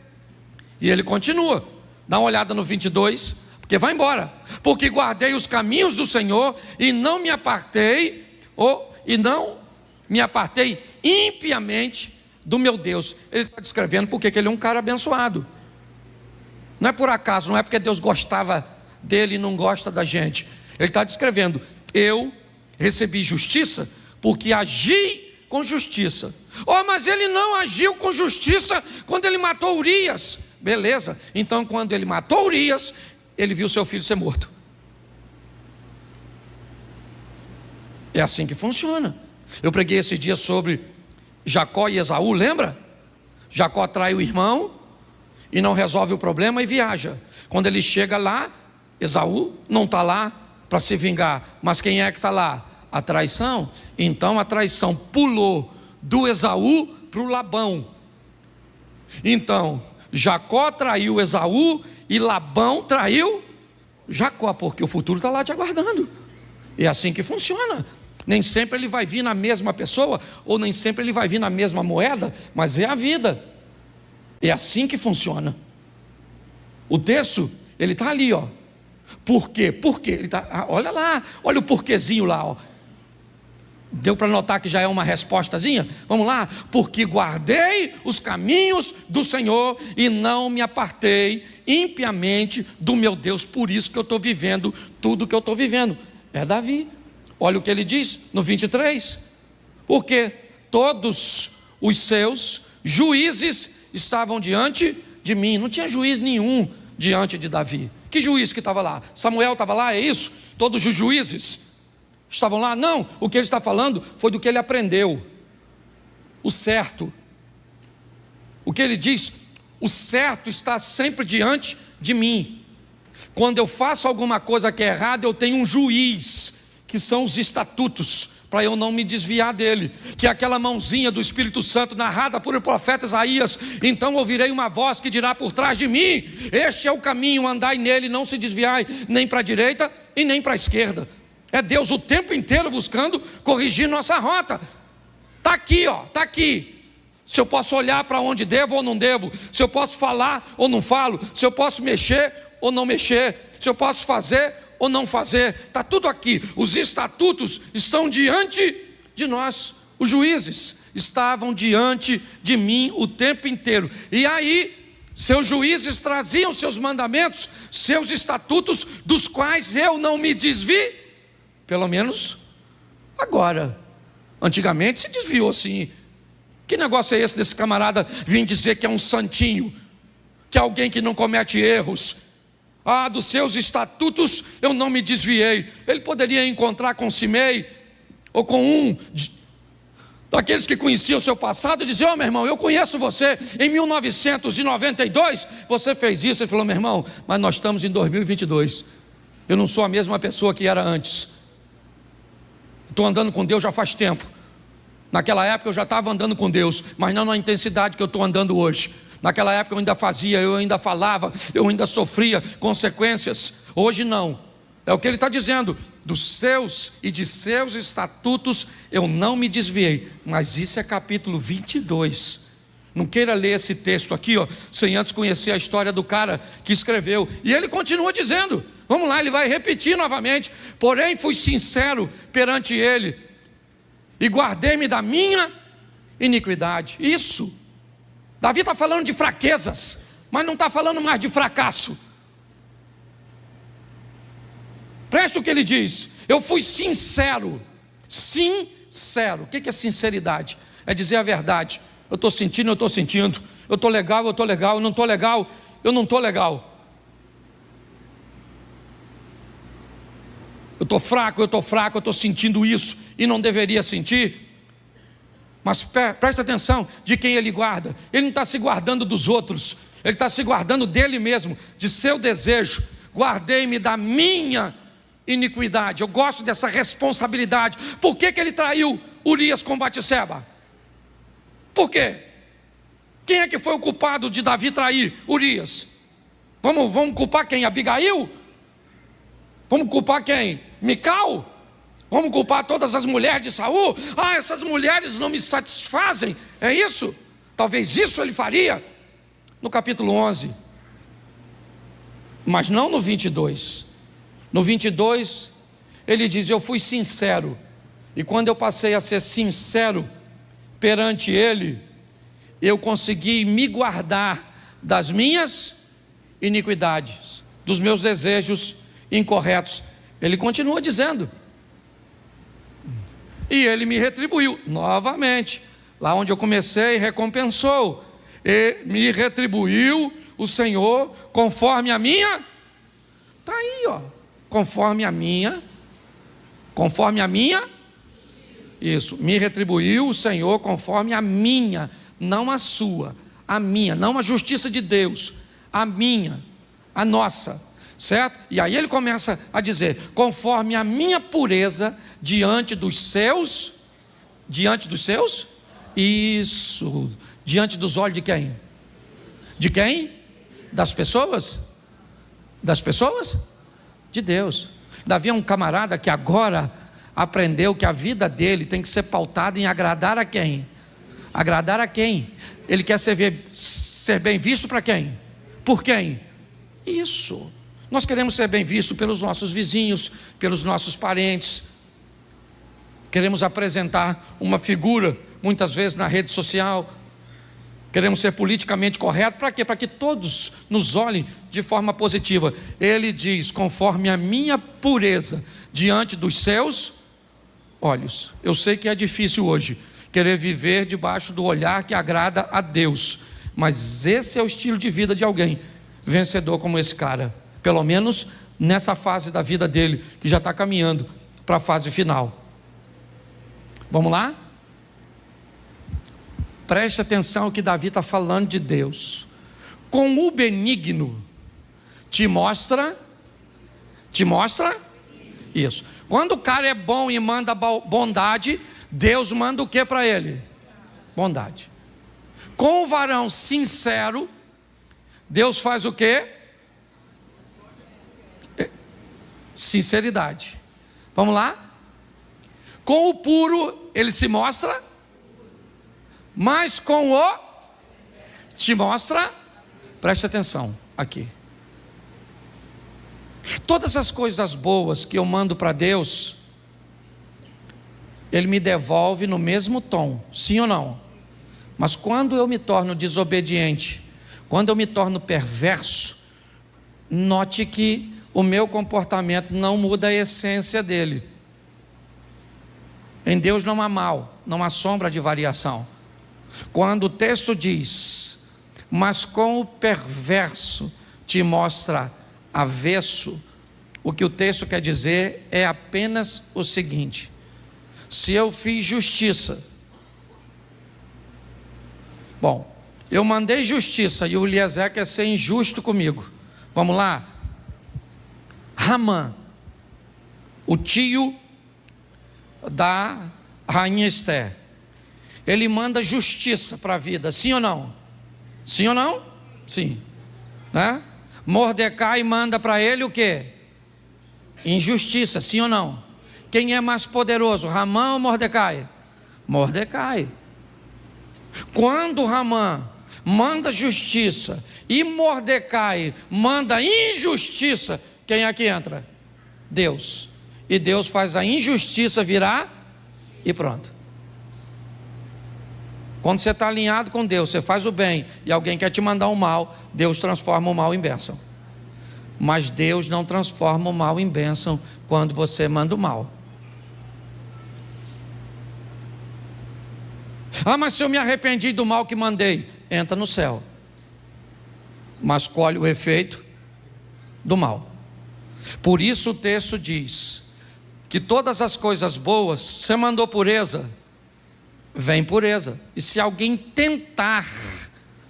[SPEAKER 1] e ele continua. Dá uma olhada no 22, porque vai embora. Porque guardei os caminhos do Senhor e não me apartei impiamente do meu Deus. Ele está descrevendo porque ele é um cara abençoado. Não é por acaso, não é porque Deus gostava dele e não gosta da gente. Ele está descrevendo: eu recebi justiça porque agi com justiça. Oh, mas ele não agiu com justiça quando ele matou Urias. Beleza, então quando ele matou Urias, ele viu seu filho ser morto. É assim que funciona. Eu preguei esse dia sobre Jacó e Esaú, lembra? Jacó trai o irmão e não resolve o problema e viaja. Quando ele chega lá, Esaú não está lá para se vingar, mas quem é que está lá? A traição. Então a traição pulou do Esaú para o Labão. Então Jacó traiu Esaú e Labão traiu Jacó, porque o futuro está lá te aguardando. É assim que funciona. Nem sempre ele vai vir na mesma pessoa, ou nem sempre ele vai vir na mesma moeda, mas é a vida. É assim que funciona. O texto, ele está ali, ó. Por quê? Por quê? Ele tá, olha lá, olha o porquezinho lá, ó. Deu para notar que já é uma respostazinha? Vamos lá. Porque guardei os caminhos do Senhor e não me apartei impiamente do meu Deus. Por isso que eu estou vivendo tudo que eu estou vivendo. É Davi. Olha o que ele diz no 23. Porque todos os seus juízes estavam diante de mim. Não tinha juiz nenhum diante de Davi. Que juiz que estava lá? Samuel estava lá, é isso? Todos os juízes estavam lá? Não, o que ele está falando foi do que ele aprendeu. O certo. O que ele diz, o certo está sempre diante de mim. Quando eu faço alguma coisa que é errada, eu tenho um juiz, que são os estatutos, para eu não me desviar dele, que é aquela mãozinha do Espírito Santo narrada por o profeta Isaías. Então ouvirei uma voz que dirá por trás de mim: este é o caminho, andai nele, não se desviai nem para a direita e nem para a esquerda. É Deus o tempo inteiro buscando corrigir nossa rota. Está aqui, ó, está aqui. Se eu posso olhar para onde devo ou não devo, se eu posso falar ou não falo, se eu posso mexer ou não mexer, se eu posso fazer ou não fazer, está tudo aqui. Os estatutos estão diante de nós. Os juízes estavam diante de mim o tempo inteiro. E aí, seus juízes traziam seus mandamentos, seus estatutos, dos quais eu não me desvi, pelo menos agora. Antigamente se desviou sim. Que negócio é esse desse camarada vir dizer que é um santinho, que é alguém que não comete erros? Dos seus estatutos eu não me desviei. Ele poderia encontrar com Simei, ou com um daqueles que conheciam o seu passado, e dizer: meu irmão, eu conheço você, em 1992 você fez isso. Ele falou: meu irmão, mas nós estamos em 2022, eu não sou a mesma pessoa que era antes. Estou andando com Deus já faz tempo. Naquela época eu já estava andando com Deus, mas não na intensidade que eu estou andando hoje. Naquela época eu ainda fazia, eu ainda falava, eu ainda sofria consequências. Hoje não. É o que ele está dizendo: dos seus e de seus estatutos eu não me desviei. Mas isso é capítulo 22. Não queira ler esse texto aqui, ó, sem antes conhecer a história do cara que escreveu. E ele continua dizendo, vamos lá, ele vai repetir novamente: porém fui sincero perante ele e guardei-me da minha iniquidade. Isso. Davi está falando de fraquezas, mas não está falando mais de fracasso. Preste o que ele diz: eu fui sincero. Sincero. O que é sinceridade? É dizer a verdade. Eu estou sentindo, eu estou sentindo. Eu estou legal, eu estou legal. Eu não estou legal, eu não estou legal. Eu estou fraco, eu estou sentindo isso e não deveria sentir. Mas presta atenção de quem ele guarda. Ele não está se guardando dos outros, ele está se guardando dele mesmo, de seu desejo. Guardei-me da minha iniquidade. Eu gosto dessa responsabilidade. Por que ele traiu Urias com Batseba? Por quê? Quem é que foi o culpado de Davi trair Urias? Vamos culpar quem? Abigail? Vamos culpar quem? Mical? Vamos culpar todas as mulheres de Saul? Essas mulheres não me satisfazem. É isso? Talvez isso ele faria no capítulo 11. Mas não no 22. No 22 ele diz: eu fui sincero. E quando eu passei a ser sincero perante ele, eu consegui me guardar das minhas iniquidades, dos meus desejos incorretos. Ele continua dizendo: e ele me retribuiu novamente. Lá onde eu comecei, recompensou. E me retribuiu o Senhor conforme a minha. Está aí, ó. Conforme a minha. Isso, me retribuiu o Senhor conforme a minha, não a sua, a minha, não a justiça de Deus, a minha, a nossa, certo? E aí ele começa a dizer, conforme a minha pureza diante dos seus, isso, diante dos olhos de quem? De quem? Das pessoas? Das pessoas? De Deus. Davi é um camarada que agora aprendeu que a vida dele tem que ser pautada em agradar a quem? Agradar a quem? Ele quer ser bem visto para quem? Por quem? Isso. Nós queremos ser bem visto pelos nossos vizinhos, pelos nossos parentes. Queremos apresentar uma figura, muitas vezes na rede social. Queremos ser politicamente corretos, para quê? Para que todos nos olhem de forma positiva. Ele diz, conforme a minha pureza diante dos seus olhos. Eu sei que é difícil hoje, querer viver debaixo do olhar que agrada a Deus. Mas esse é o estilo de vida de alguém vencedor como esse cara. Pelo menos nessa fase da vida dele, que já está caminhando para a fase final. Vamos lá? Preste atenção ao que Davi está falando de Deus. Com o benigno, te mostra isso. Quando o cara é bom e manda bondade, Deus manda o que para ele? Bondade. Com o varão sincero, Deus faz o que? Sinceridade. Vamos lá? Com o puro, ele se mostra, mas com o te mostra, preste atenção aqui. Todas as coisas boas que eu mando para Deus, Ele me devolve no mesmo tom, sim ou não? Mas quando eu me torno desobediente, quando eu me torno perverso, note que o meu comportamento não muda a essência dele. Em Deus não há mal, não há sombra de variação. Quando o texto diz, mas com o perverso te mostra avesso, o que o texto quer dizer é apenas o seguinte: se eu fiz justiça, bom, eu mandei justiça e o Eliezer quer ser injusto comigo. Vamos lá? Ramã, o tio da rainha Esther, ele manda justiça para a vida, sim ou não? Sim ou não? Sim, né? Mordecai manda para ele o quê? Injustiça, sim ou não? Quem é mais poderoso, Ramã ou Mordecai? Mordecai. Quando Ramã manda justiça e Mordecai manda injustiça, quem é que entra? Deus. E Deus faz a injustiça virar e pronto. Quando você está alinhado com Deus, você faz o bem e alguém quer te mandar o mal, Deus transforma o mal em bênção. Mas Deus não transforma o mal em bênção quando você manda o mal. Ah, mas se eu me arrependi do mal que mandei, entra no céu, mas colhe o efeito do mal. Por isso o texto diz que todas as coisas boas, você mandou pureza, vem pureza. E se alguém tentar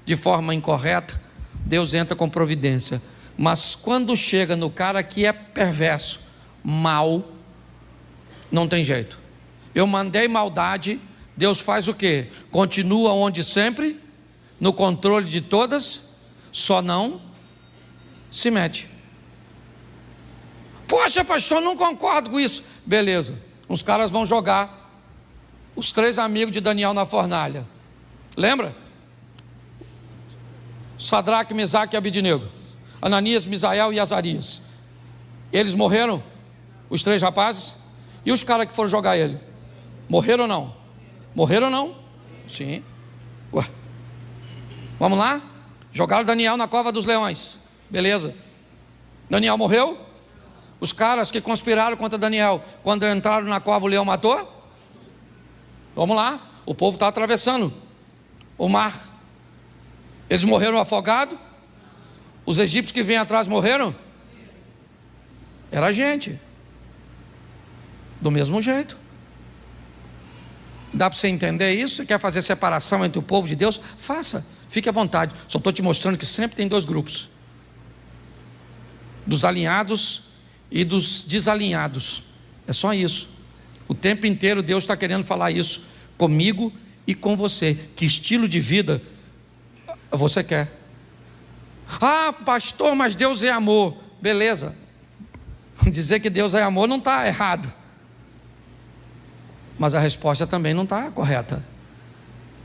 [SPEAKER 1] de forma incorreta, Deus entra com providência. Mas quando chega no cara que é perverso, mal, não tem jeito. Eu mandei maldade, Deus faz o quê? Continua onde sempre, no controle de todas, só não se mete. Poxa, pastor, não concordo com isso. Beleza, os caras vão jogar os 3 amigos de Daniel na fornalha. Lembra? Sadraque, Mesaque e Abednego, Ananias, Misael e Azarias. Eles morreram, os 3 rapazes. E os caras que foram jogar ele, morreram ou não? Morreram ou não? Sim. Ué. Vamos lá? Jogaram Daniel na cova dos leões. Beleza. Daniel morreu? Os caras que conspiraram contra Daniel, quando entraram na cova, o leão matou? Vamos lá, o povo está atravessando o mar. Eles morreram afogados? Os egípcios que vêm atrás morreram? Era gente. Do mesmo jeito. Dá para você entender isso? Você quer fazer separação entre o povo de Deus? Faça, fique à vontade. Só estou te mostrando que sempre tem dois grupos: dos alinhados e dos desalinhados. É só isso. O tempo inteiro Deus está querendo falar isso comigo e com você. Que estilo de vida você quer? Ah, pastor, mas Deus é amor. Beleza. Dizer que Deus é amor não está errado, mas a resposta também não está correta.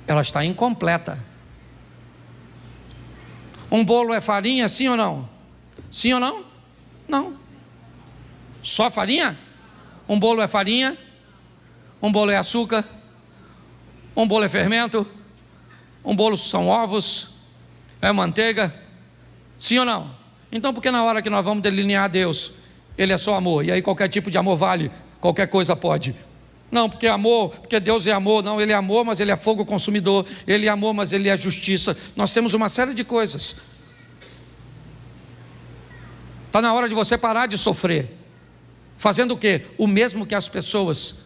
[SPEAKER 1] Ela está incompleta. Um bolo é farinha, sim ou não? Sim ou não? Não. Só farinha? Um bolo é farinha? Um bolo é açúcar? Um bolo é fermento? Um bolo são ovos? É manteiga? Sim ou não? Então por que na hora que nós vamos delinear Deus, Ele é só amor, e aí qualquer tipo de amor vale, qualquer coisa pode? Não, porque amor, porque Deus é amor. Não, Ele é amor, mas Ele é fogo consumidor. Ele é amor, mas Ele é justiça. Nós temos uma série de coisas. Está na hora de você parar de sofrer, fazendo o quê? O mesmo que as pessoas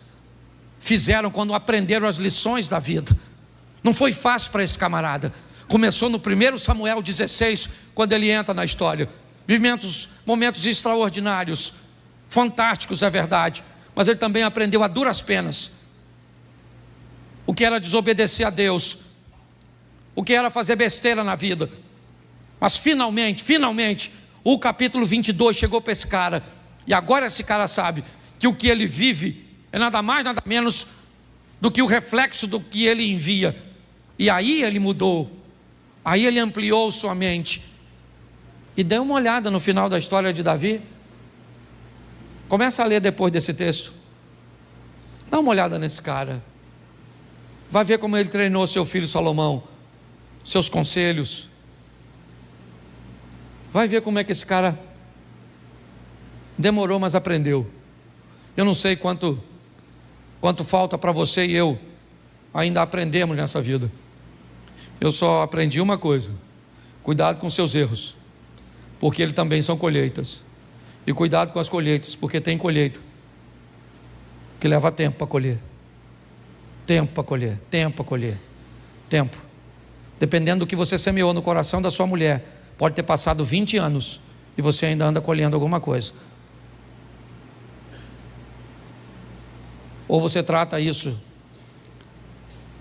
[SPEAKER 1] fizeram quando aprenderam as lições da vida. Não foi fácil para esse camarada. Começou no 1 Samuel 16, quando ele entra na história. Momentos extraordinários, fantásticos, é verdade, mas ele também aprendeu a duras penas o que era desobedecer a Deus, o que era fazer besteira na vida. Mas finalmente, o capítulo 22 chegou para esse cara, e agora esse cara sabe que o que ele vive é nada mais, nada menos do que o reflexo do que ele envia. E aí ele mudou, aí ele ampliou sua mente. E dê uma olhada no final da história de Davi. Começa a ler depois desse texto. Dá uma olhada nesse cara. Vai ver como ele treinou seu filho Salomão, seus conselhos. Vai ver como é que esse cara demorou, mas aprendeu. Eu não sei quanto falta para você e eu ainda aprendermos nessa vida. Eu só aprendi uma coisa: cuidado com seus erros, porque eles também são colheitas. E cuidado com as colheitas, porque tem colheita que leva tempo para colher. Tempo para colher, tempo para colher, tempo. Dependendo do que você semeou no coração da sua mulher, pode ter passado 20 anos e você ainda anda colhendo alguma coisa. Ou você trata isso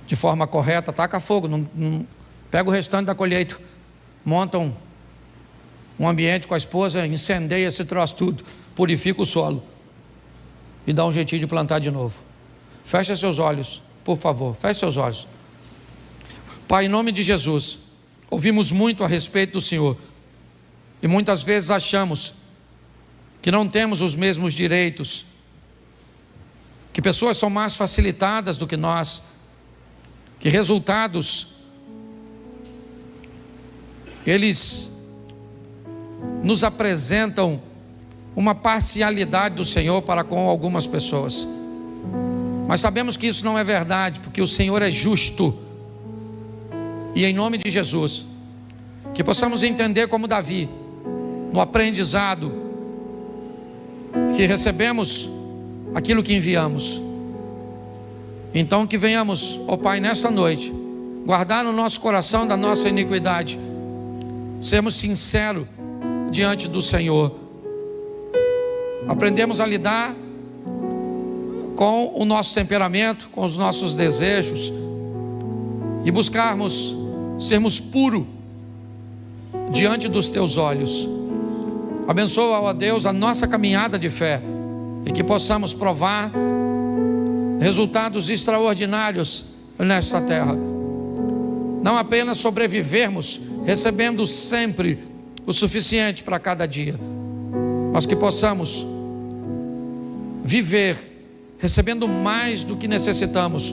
[SPEAKER 1] de forma correta, taca fogo, não pega o restante da colheita, monta um ambiente com a esposa, incendeia esse troço tudo, purifica o solo e dá um jeitinho de plantar de novo. Fecha seus olhos, por favor, feche seus olhos. Pai, em nome de Jesus, ouvimos muito a respeito do Senhor e muitas vezes achamos que não temos os mesmos direitos, que pessoas são mais facilitadas do que nós, que resultados eles nos apresentam uma parcialidade do Senhor para com algumas pessoas. Mas sabemos que isso não é verdade, porque o Senhor é justo. E em nome de Jesus, que possamos entender como Davi, no aprendizado, que recebemos aquilo que enviamos. Então que venhamos, ó Pai, nesta noite, guardar no nosso coração da nossa iniquidade, sermos sinceros diante do Senhor, aprendemos a lidar com o nosso temperamento, com os nossos desejos, e buscarmos sermos puros diante dos Teus olhos. Abençoa, ó Deus, a nossa caminhada de fé, e que possamos provar resultados extraordinários nesta terra. Não apenas sobrevivermos, recebendo sempre o suficiente para cada dia, mas que possamos viver recebendo mais do que necessitamos,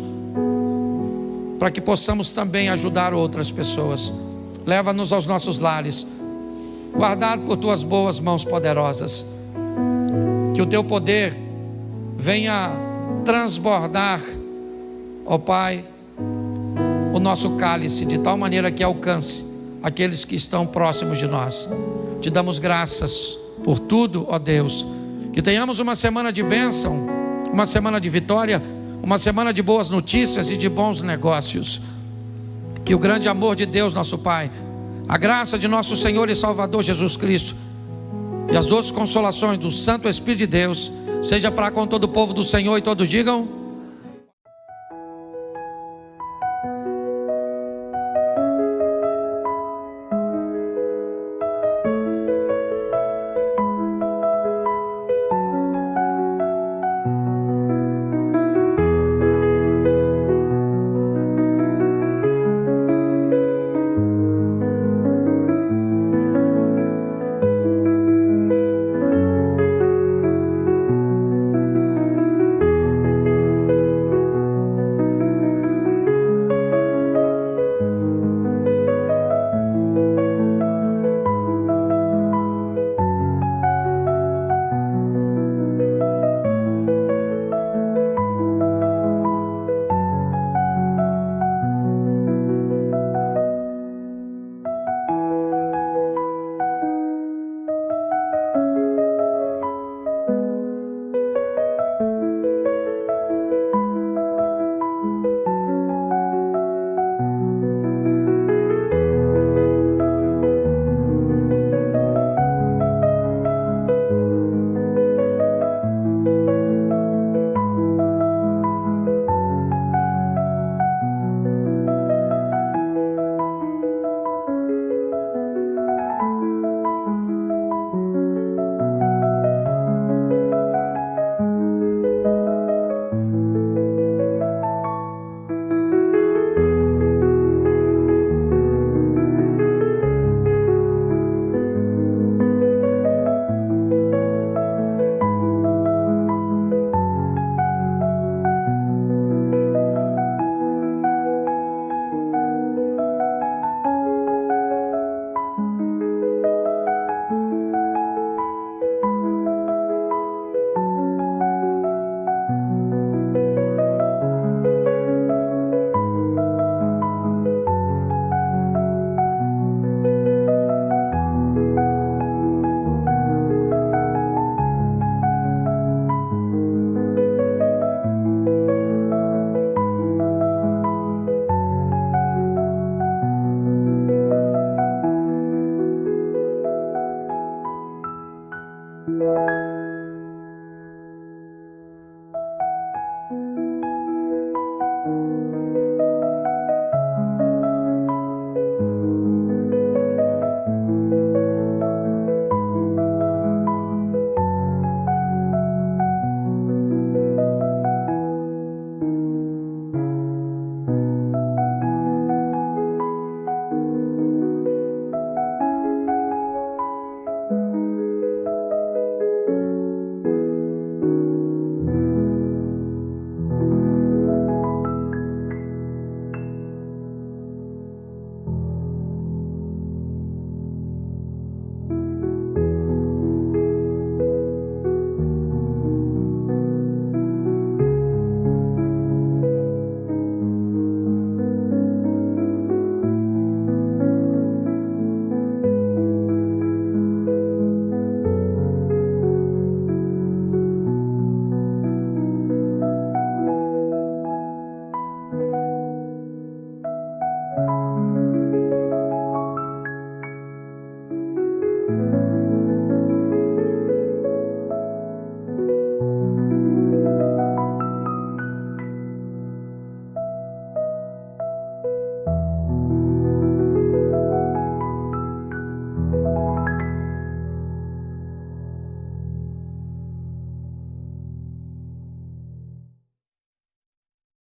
[SPEAKER 1] para que possamos também ajudar outras pessoas. Leva-nos aos nossos lares, guardado por Tuas boas mãos poderosas. Que o Teu poder venha transbordar, ó Pai, o nosso cálice, de tal maneira que alcance aqueles que estão próximos de nós. Te damos graças por tudo, ó Deus. Que tenhamos uma semana de bênção, uma semana de vitória, uma semana de boas notícias e de bons negócios. Que o grande amor de Deus, nosso Pai, a graça de nosso Senhor e Salvador Jesus Cristo e as doces consolações do Santo Espírito de Deus seja para com todo o povo do Senhor, e todos digam